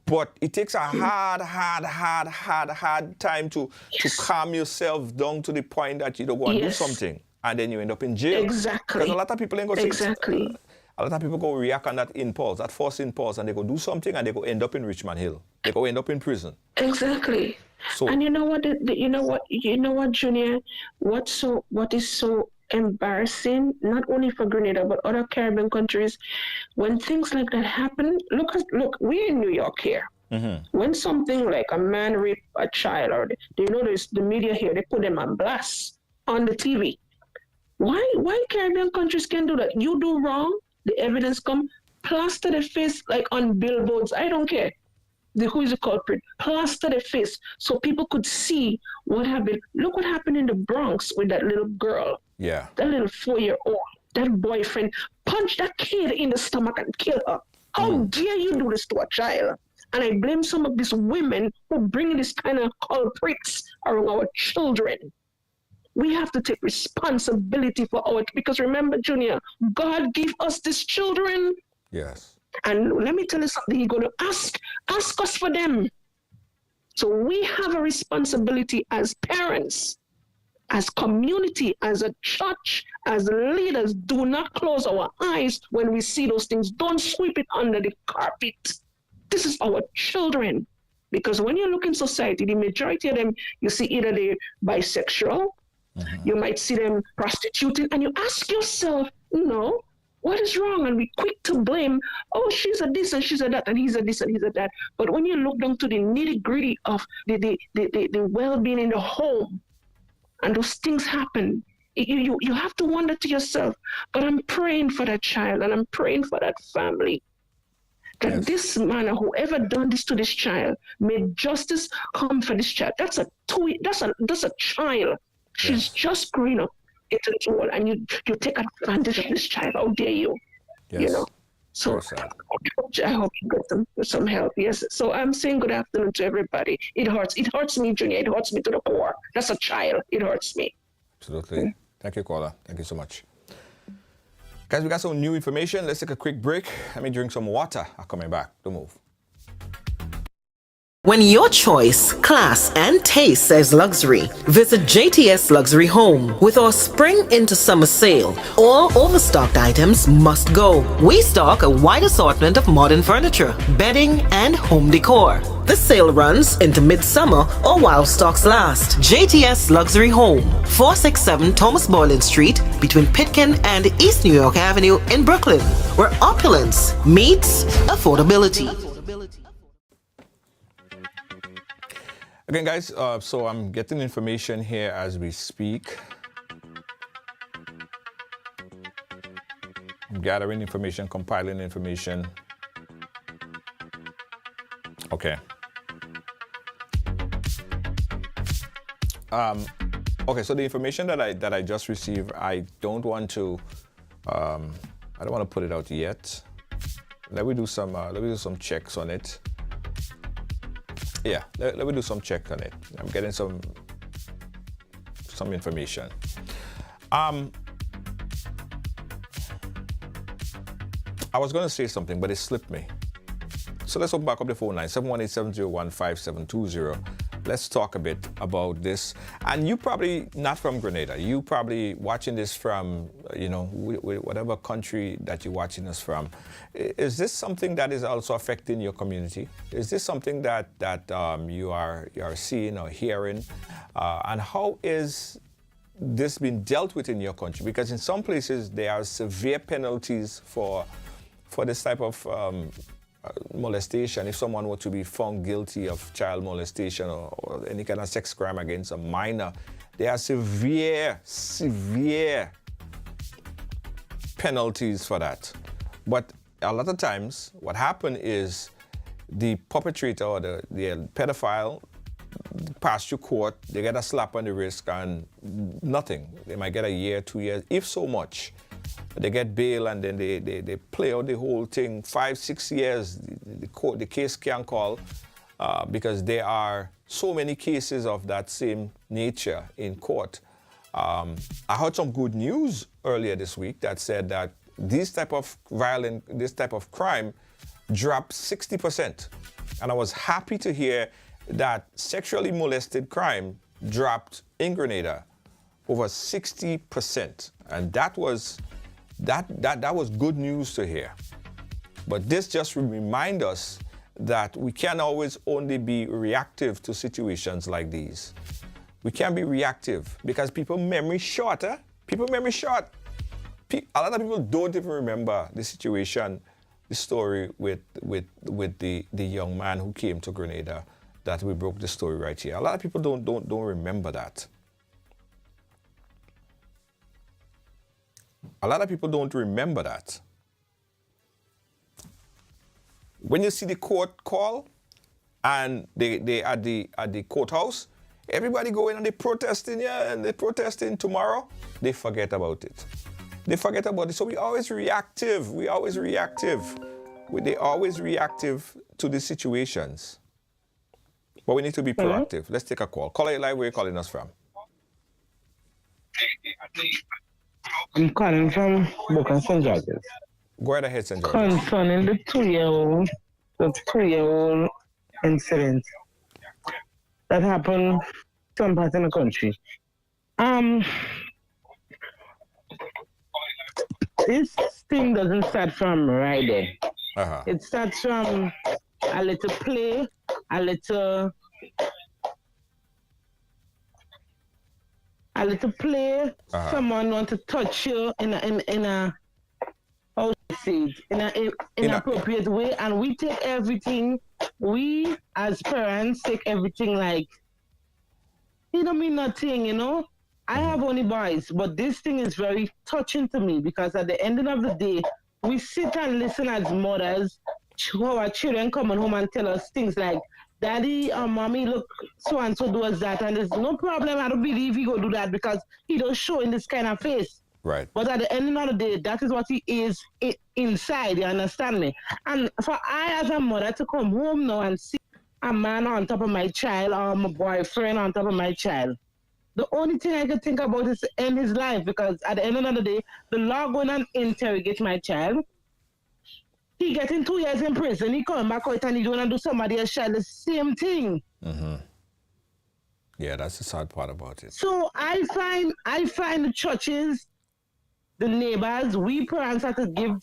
But it takes a hard time to calm yourself down to the point that you don't go and do something, and then you end up in jail. Exactly. Because a lot of people ain't going to exactly. A lot of people go react on that impulse, that first impulse, and they go do something, and they go end up in Richmond Hill. They go end up in prison. Exactly. So, and you know what? You know what, Junior? What is so embarrassing, not only for Grenada but other Caribbean countries, when things like that happen. Look, we're in New York here. When something like a man rape a child, or there's the media here, they put them on blast on the TV. Why Caribbean countries can do that? You do wrong, the evidence come, plaster the face like on billboards. I don't care. Who is the culprit? Plaster the face so people could see what happened. Look what happened in the Bronx with that little girl. Yeah. That little 4-year-old. That boyfriend punched that kid in the stomach and killed her. How dare you do this to a child? And I blame some of these women who bring this kind of culprits around our children. We have to take responsibility for because remember, Junior, God gave us these children. Yes. And let me tell you something, He's going to ask us for them. So we have a responsibility as parents, as community, as a church, as leaders. Do not close our eyes when we see those things. Don't sweep it under the carpet. This is our children. Because when you look in society, the majority of them, you see either they're bisexual, you might see them prostituting, and you ask yourself, what is wrong? And we quick to blame, she's a this and she's a that, and he's a this and he's a that. But when you look down to the nitty-gritty of the well-being in the home, and those things happen, you have to wonder to yourself, but I'm praying for that child, and I'm praying for that family, that this man or whoever done this to this child, may justice come for this child. That's a child. She's just growing up into this world, and you take advantage of this child. How dare you? Yes. So I hope you get some help. Yes. So I'm saying good afternoon to everybody. It hurts. It hurts me, Junior. It hurts me to the core. That's a child. It hurts me. Absolutely. Thank you, caller. Thank you so much. Guys, we got some new information. Let's take a quick break. Let me drink some water. I'm coming back. Don't move. When your choice, class, and taste says luxury, visit JTS Luxury Home. With our spring into summer sale, all overstocked items must go. We stock a wide assortment of modern furniture, bedding, and home decor. The sale runs into midsummer or while stocks last. JTS Luxury Home, 467 Thomas Boylan Street, between Pitkin and East New York Avenue in Brooklyn, where opulence meets affordability. Again, guys, so I'm getting information here as we speak. I'm gathering information, compiling information. Okay. Okay, so the information that I just received, I don't want to put it out yet. Let me do some checks on it. Yeah, let me do some check on it. I'm getting some information. I was going to say something, but it slipped me. So let's open back up the phone line, 718-701-5720. Let's talk a bit about this. And you probably not from Grenada. You probably watching this from whatever country that you're watching us from, is this something that is also affecting your community? Is this something that you are seeing or hearing? And how is this being dealt with in your country? Because in some places there are severe penalties for this type of molestation. If someone were to be found guilty of child molestation or any kind of sex crime against a minor, there are severe penalties for that. But a lot of times what happens is the perpetrator or the pedophile pass through court, they get a slap on the wrist and nothing. They might get a year, 2 years, if so much. They get bail and then they play out the whole thing. 5, 6 years, the case can't call because there are so many cases of that same nature in court. I heard some good news earlier this week that said that this type of crime dropped 60%. And I was happy to hear that sexually molested crime dropped in Grenada over 60%. And that was good news to hear. But this just reminds us that we can't always only be reactive to situations like these. We can't be reactive because people memory short. People memory short. A lot of people don't even remember the situation, the story with the young man who came to Grenada that we broke the story right here. A lot of people don't remember that. A lot of people don't remember that. When you see the court call and they at the courthouse, everybody go in and they protesting and they protesting tomorrow, they forget about it. They forget about it. So we always reactive. They always reactive to the situations. But we need to be proactive. Let's take a call. Call it live. Where are you calling us from? I'm calling from Boca St. George's. Go right ahead, St. George's. Concerning the two-year-old incident that happened some parts in the country. This thing doesn't start from riding. It starts from a little play, a little play. Someone want to touch you in a how to say it, in an inappropriate way, and we take everything. We as parents take everything like it don't mean nothing, you know. I have only boys, but this thing is very touching to me because at the end of the day, we sit and listen as mothers who our children coming home and tell us things like, Daddy or Mommy, look, so-and-so does that, and there's no problem. I don't believe he go do that because he don't show in this kind of face. Right. But at the end of the day, that is what he is inside, you understand me? And for I as a mother to come home now and see a man on top of my child or my boyfriend on top of my child, the only thing I could think about is to end his life because at the end of the day, the law going and interrogate my child. He getting 2 years in prison. He coming back out and he going to do somebody else's child the same thing. Mm-hmm. Yeah, that's the sad part about it. So I find the churches, the neighbors, we parents have to give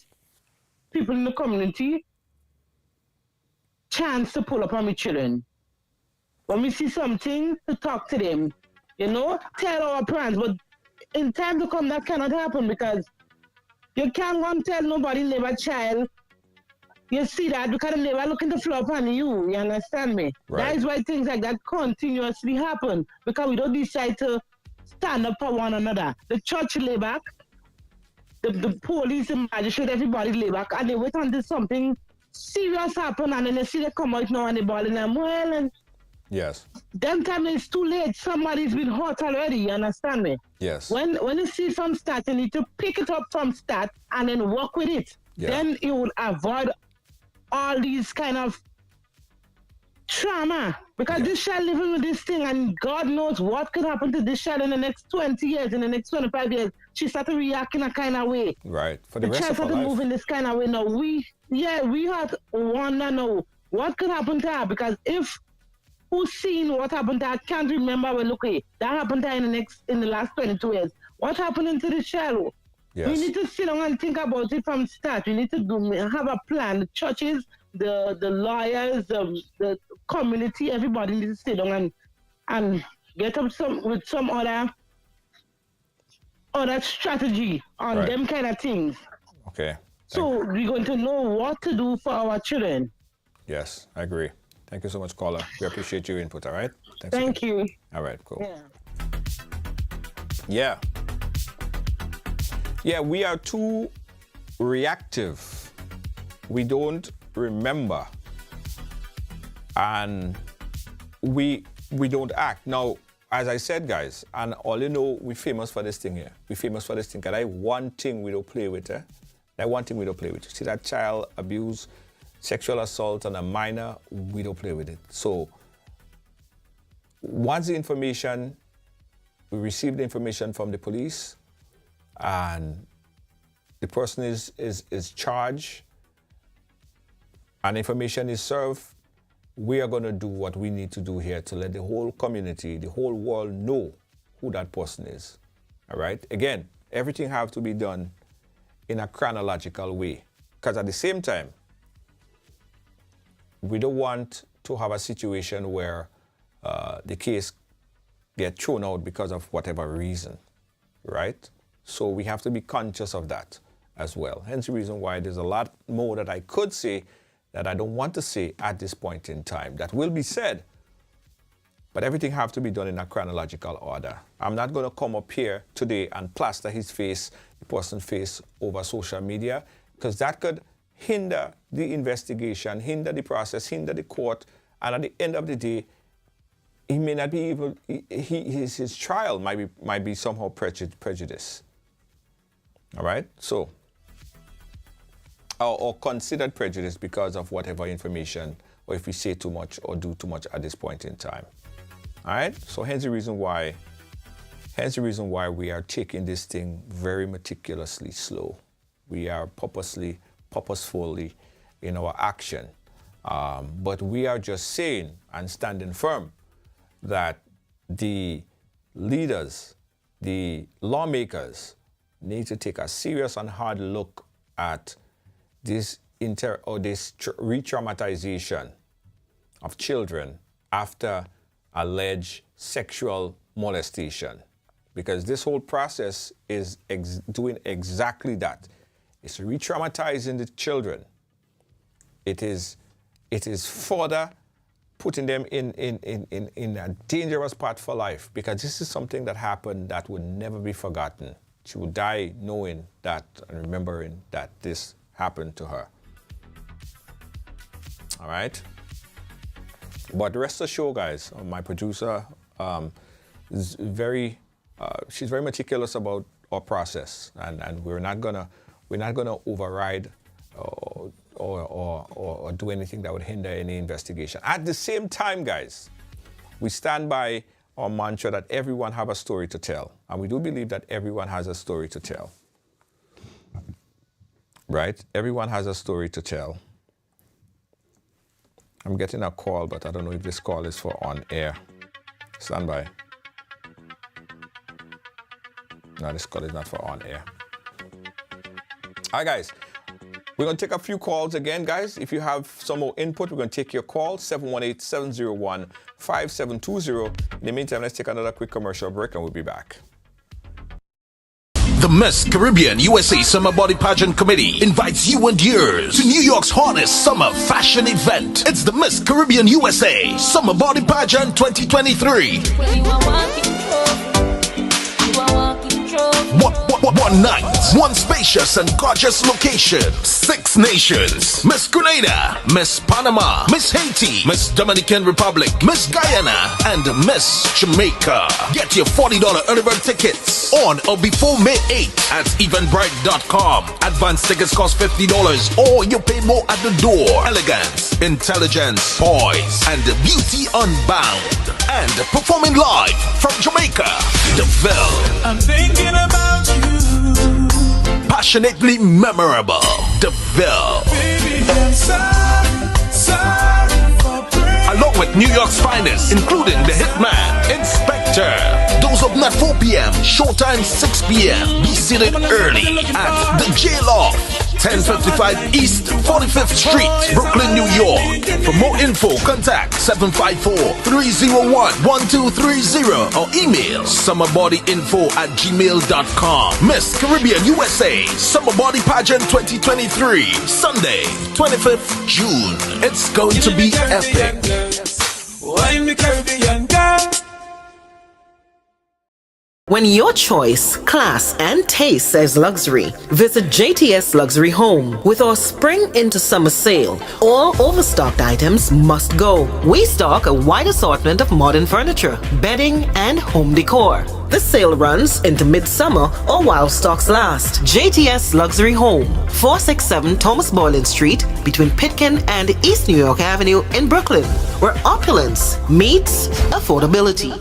people in the community chance to pull up on my children. When we see something, to talk to them. You know, tell our parents, but in time to come, that cannot happen because you can't go and tell nobody leave a child. You see that because they never look in the floor upon you. You understand me? Right. That is why things like that continuously happen because we don't decide to stand up for one another. The church lay back, the police, the magistrate, everybody lay back, and they wait until something serious happen, and then they see they come out now and they balling them well and. Yes. Them time it's too late. Somebody's been hurt already. You understand me? Yes. When you see from start, you need to pick it up from start and then work with it. Yeah. Then you will avoid all these kind of trauma. Because this child living with this thing, and God knows what could happen to this child in the next 20 years, in the next 25 years. She started react in a kind of way. Right. For the rest child of her started life. moving this kind of way. Now we have to wonder now what could happen to her because if who's seen what happened to her can't remember, well, look, hey, that happened to her in the last 22 years. What happened to this child? Yes. We need to sit down and think about it from start. We need to have a plan. The churches, the lawyers, the community, everybody needs to sit down and get up with some other strategy on them kind of things. Okay. So we're going to know what to do for our children. Yes, I agree. Thank you so much, caller. We appreciate your input, all right? Thank you. All right, cool. Yeah. Yeah, we are too reactive. We don't remember. And we don't act. Now, as I said, guys, and all you know, we're famous for this thing here. We're famous for this thing. Because that's one thing we don't play with, eh? That one thing we don't play with. See that child abuse, sexual assault on a minor, we don't play with it. So once the information, we receive the information from the police and the person is charged and information is served, we are going to do what we need to do here to let the whole community, the whole world know who that person is. All right? Again, everything has to be done in a chronological way. Because at the same time, we don't want to have a situation where the case gets thrown out because of whatever reason, right? So we have to be conscious of that as well. Hence the reason why there's a lot more that I could say that I don't want to say at this point in time. That will be said, but everything has to be done in a chronological order. I'm not going to come up here today and plaster his face, the person's face, over social media, because that could hinder the investigation, hinder the process, hinder the court, and at the end of the day, he may not be able, his trial might be somehow prejudiced. All right? So, or considered prejudice because of whatever information, or if we say too much or do too much at this point in time. All right? So hence the reason why we are taking this thing very meticulously slow. We are purposefully in our action. But we are just saying and standing firm that the leaders, the lawmakers need to take a serious and hard look at this re-traumatization of children after alleged sexual molestation. Because this whole process is doing exactly that. It's re-traumatizing the children. It is further putting them in a dangerous path for life, because this is something that happened that would never be forgotten. She would die knowing that and remembering that this happened to her. All right? But rest assured, guys, my producer is she's very meticulous about our process, and we're not gonna override or do anything that would hinder any investigation. At the same time, guys, we stand by our mantra that everyone have a story to tell, and we do believe that everyone has a story to tell. Right? Everyone has a story to tell. I'm getting a call, but I don't know if this call is for on air. Stand by. No, this call is not for on air. All right, guys. We're going to take a few calls again, guys. If you have some more input, we're going to take your call, 718-701-5720. In the meantime, let's take another quick commercial break, and we'll be back. The Miss Caribbean USA Summer Body Pageant Committee invites you and yours to New York's hottest summer fashion event. It's the Miss Caribbean USA Summer Body Pageant 2023. One night, one spacious and gorgeous location, 6 nations: Miss Grenada, Miss Panama, Miss Haiti, Miss Dominican Republic, Miss Guyana, and Miss Jamaica. Get your $40 early bird tickets on or before May 8th at eventbrite.com. Advance tickets cost $50 or you pay more at the door. Elegance, intelligence, poise, and beauty unbound. And performing live from Jamaica, DeVille. I'm thinking about you. Passionately memorable, DeVille. Baby, I'm sorry for praying. Along with New York's finest, including the hitman, Inspector Molester. Dose of Nut 4 p.m. Showtime 6 p.m. Be seated early at the J Loft, 1055 East 45th Street, Brooklyn, New York. For more info, contact 754-301-1230 or email summerbodyinfo@gmail.com. Miss Caribbean USA Summer Body Pageant 2023, Sunday, 25th June. It's going to be epic. When your choice, class, and taste says luxury, visit JTS Luxury Home. With our spring into summer sale, all overstocked items must go. We stock a wide assortment of modern furniture, bedding, and home decor. This sale runs into midsummer or while stocks last. JTS Luxury Home, 467 Thomas Boylan Street, between Pitkin and East New York Avenue in Brooklyn, where opulence meets affordability.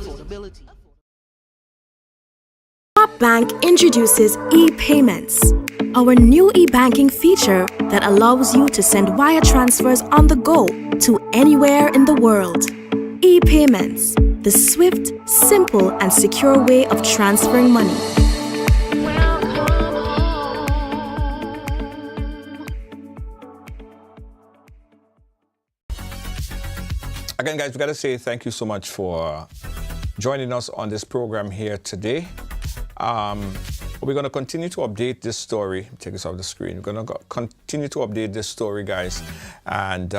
Top Bank introduces e-payments, our new e-banking feature that allows you to send wire transfers on the go to anywhere in the world. E-payments, the swift, simple, and secure way of transferring money. Again, guys, we got to say thank you so much for joining us on this program here today. We're going to continue to update this story. Take this off the screen. We're going to continue to update this story, guys, and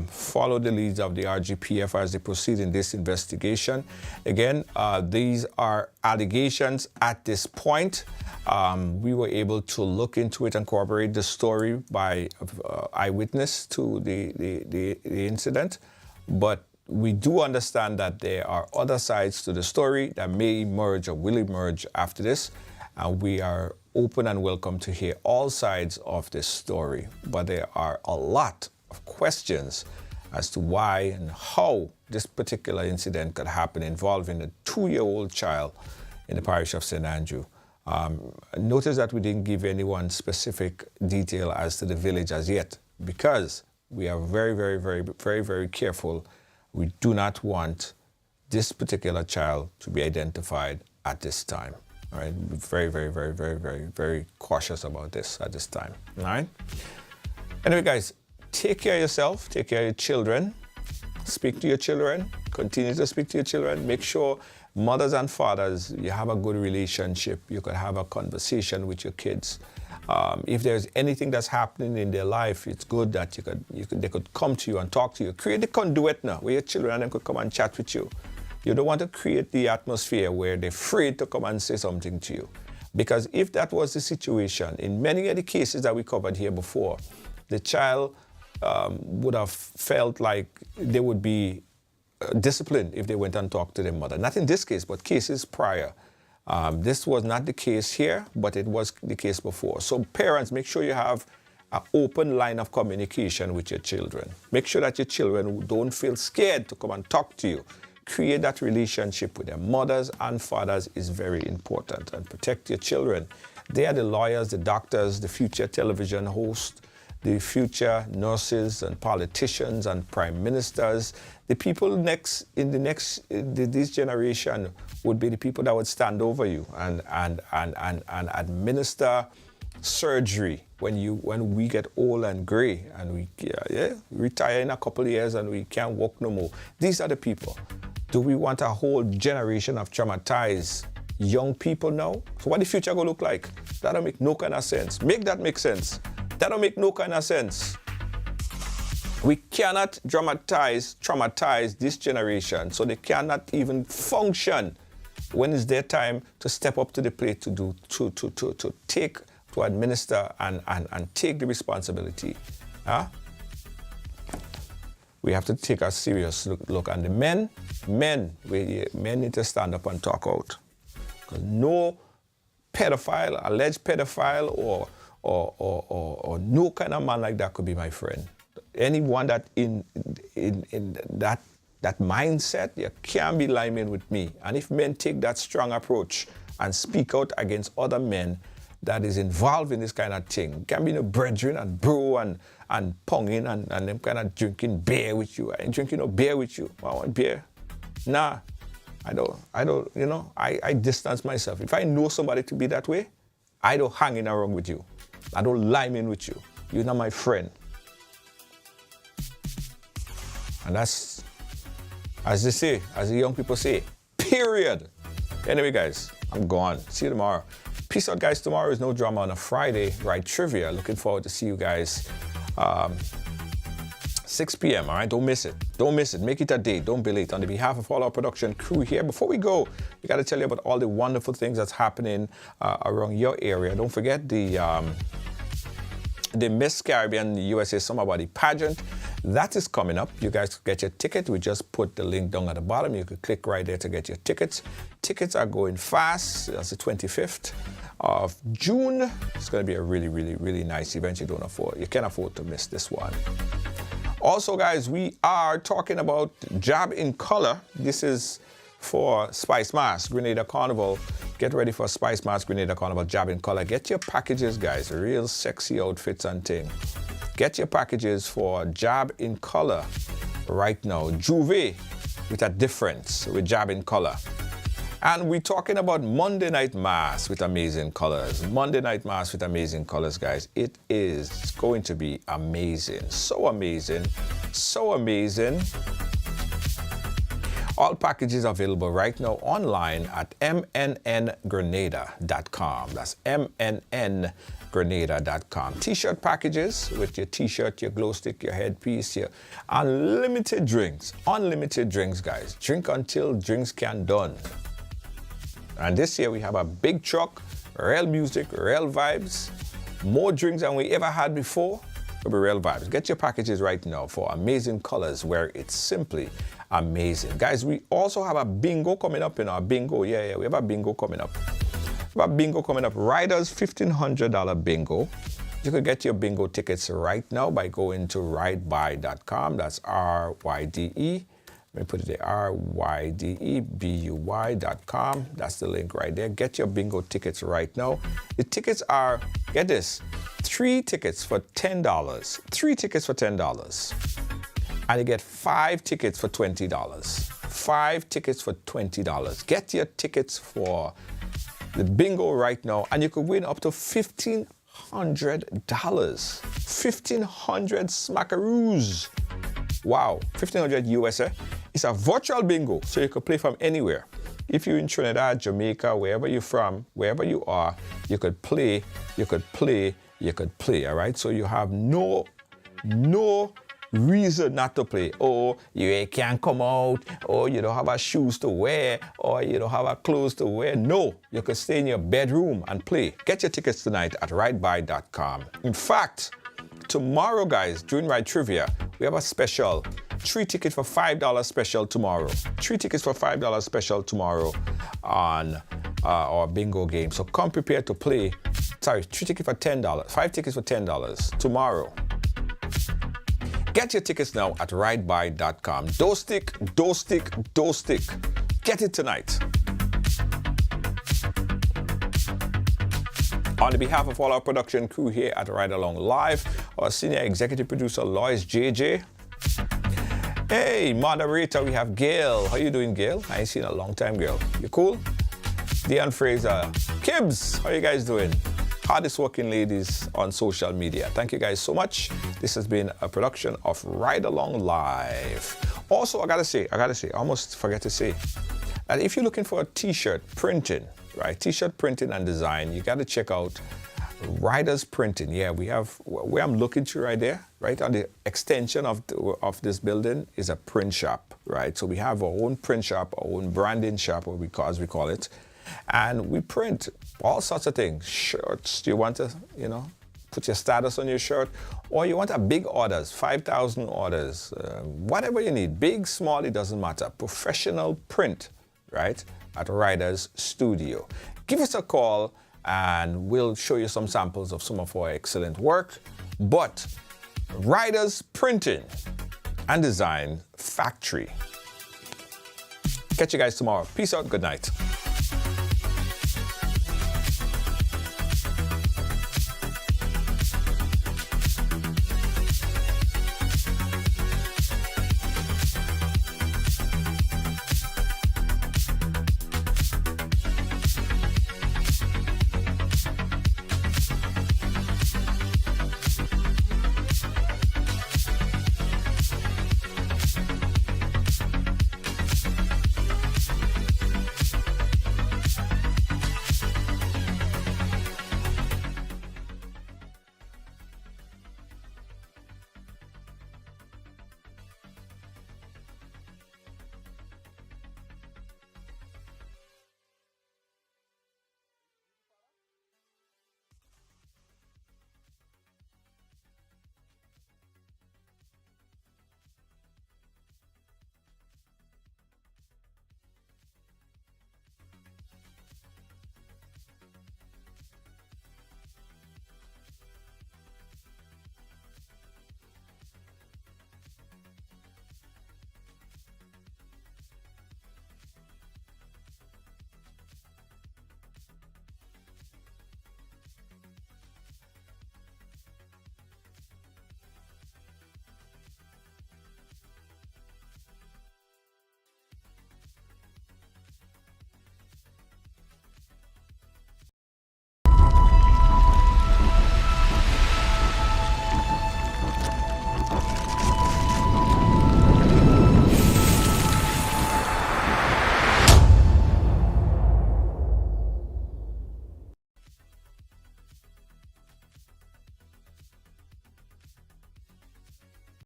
follow the leads of the RGPF as they proceed in this investigation. Again, these are allegations at this point. We were able to look into it and corroborate the story by eyewitness to the incident, but we do understand that there are other sides to the story that may emerge or will emerge after this. And we are open and welcome to hear all sides of this story. But there are a lot of questions as to why and how this particular incident could happen involving a 2-year-old child in the parish of St. Andrew. Notice that we didn't give anyone specific detail as to the village as yet, because we are very careful. We do not want this particular child to be identified at this time. All right, very cautious about this at this time. All right. Anyway, guys, take care of yourself. Take care of your children. Speak to your children. Continue to speak to your children. Make sure mothers and fathers, you have a good relationship. You could have a conversation with your kids. If there's anything that's happening in their life, it's good that they could come to you and talk to you. Create a conduit now where your children could come and chat with you. You don't want to create the atmosphere where they're afraid to come and say something to you. Because if that was the situation, in many of the cases that we covered here before, the child would have felt like they would be disciplined if they went and talked to their mother. Not in this case, but cases prior. This was not the case here, but it was the case before. So parents, make sure you have an open line of communication with your children. Make sure that your children don't feel scared to come and talk to you. Create that relationship with their mothers and fathers is very important. And protect your children. They are the lawyers, the doctors, the future television hosts, the future nurses and politicians and prime ministers. The people this generation would be the people that would stand over you and administer surgery when we get old and gray and we retire in a couple of years and we can't walk no more. These are the people. Do we want a whole generation of traumatized young people now? So what the future gonna look like? That don't make no kind of sense. Make that make sense. That don't make no kind of sense. We cannot traumatize this generation so they cannot even function when it's their time to step up to the plate to administer and take the responsibility. We have to take a serious look. And the men need to stand up and talk out. Because no pedophile, alleged pedophile, or no kind of man like that could be my friend. Anyone that in that mindset, you can't be liming with me. And if men take that strong approach and speak out against other men that is involved in this kind of thing, can be no brethren and bro and ponging and them kind of drinking beer with you. I ain't drinking no beer with you. I want beer. Nah. I don't, you know, I distance myself. If I know somebody to be that way, I don't hang in around with you. I don't lime in with you. You're not my friend. And that's, as they say, as the young people say, period. Anyway, guys, I'm gone. See you tomorrow. Peace out, guys. Tomorrow is No Drama on a Friday, right? Trivia. Looking forward to see you guys 6 p.m., all right? Don't miss it. Don't miss it. Make it a day. Don't be late. On behalf of all our production crew here, before we go, we got to tell you about all the wonderful things that's happening around your area. Don't forget the Miss Caribbean USA Summer Body Pageant. That is coming up. You guys can get your ticket. We just put the link down at the bottom. You could click right there to get your tickets. Tickets are going fast. That's the 25th of June. It's going to be a really, really, really nice event. You can't afford to miss this one. Also, guys, we are talking about Jab in Color. This is for Spice Mask, Grenada Carnival. Get ready for Spice Mask, Grenada Carnival, Jab in Color. Get your packages, guys. Real sexy outfits and thing. Get your packages for Jab in Color right now. Juve with a difference with Jab in Color. And we're talking about Monday Night Mass with amazing colors. Monday Night Mass with amazing colors, guys. It is going to be amazing. So amazing. So amazing. All packages available right now online at mnngrenada.com. That's mnngrenada.com. T-shirt packages with your T-shirt, your glow stick, your headpiece, your unlimited drinks. Unlimited drinks, guys. Drink until drinks can done. And this year we have a big truck, real music, real vibes, more drinks than we ever had before. It'll be real vibes. Get your packages right now for amazing colors where it's simply amazing. Guys, we also have a bingo coming up in our bingo. Yeah, we have a bingo coming up. We have a bingo coming up. Riders $1,500 bingo. You can get your bingo tickets right now by going to ridebuy.com. That's RYDE. Let me put it there, RYDEBUY.com. That's the link right there. Get your bingo tickets right now. The tickets are, get this, 3 tickets for $10. 3 tickets for $10. And you get 5 tickets for $20. 5 tickets for $20. Get your tickets for the bingo right now, and you could win up to $1,500. $1,500 smackaroos. Wow, $1,500 US. It's a virtual bingo, so you can play from anywhere. If you're in Trinidad, Jamaica, wherever you're from, wherever you are, you could play, all right? So you have no reason not to play. Oh, you can't come out, or you don't have a shoes to wear, or you don't have a clothes to wear. No, you can stay in your bedroom and play. Get your tickets tonight at ridebuy.com. In fact, tomorrow, guys, during Ride Trivia, we have a special 3 tickets for $5 special tomorrow. 3 tickets for $5 special tomorrow on our bingo game. So come prepared to play. Sorry, 3 tickets for $10. 5 tickets for $10 tomorrow. Get your tickets now at ridebuy.com. Don't stick. Get it tonight. On behalf of all our production crew here at Ride Along Live, our senior executive producer, Lois JJ. Hey, moderator, we have Gail. How you doing, Gail? I ain't seen a long time, Gail. You cool? Deanne Fraser. Kibbs, how you guys doing? Hardest working ladies on social media. Thank you guys so much. This has been a production of Ride Along Live. Also, I gotta say, I almost forget to say, that if you're looking for a t-shirt printing, right? T-shirt printing and design, you gotta check out Riders Printing. Yeah, we have, where I'm looking to right there, right on the extension of this building is a print shop, right? So we have our own print shop, our own branding shop, as we call it. And we print all sorts of things. Shirts, you want to, put your status on your shirt, or you want a big orders, 5,000 orders, whatever you need, big, small, it doesn't matter. Professional print, right, at Riders Studio. Give us a call and we'll show you some samples of some of our excellent work. But Riders Printing and Design Factory. Catch you guys tomorrow. Peace out. Good night.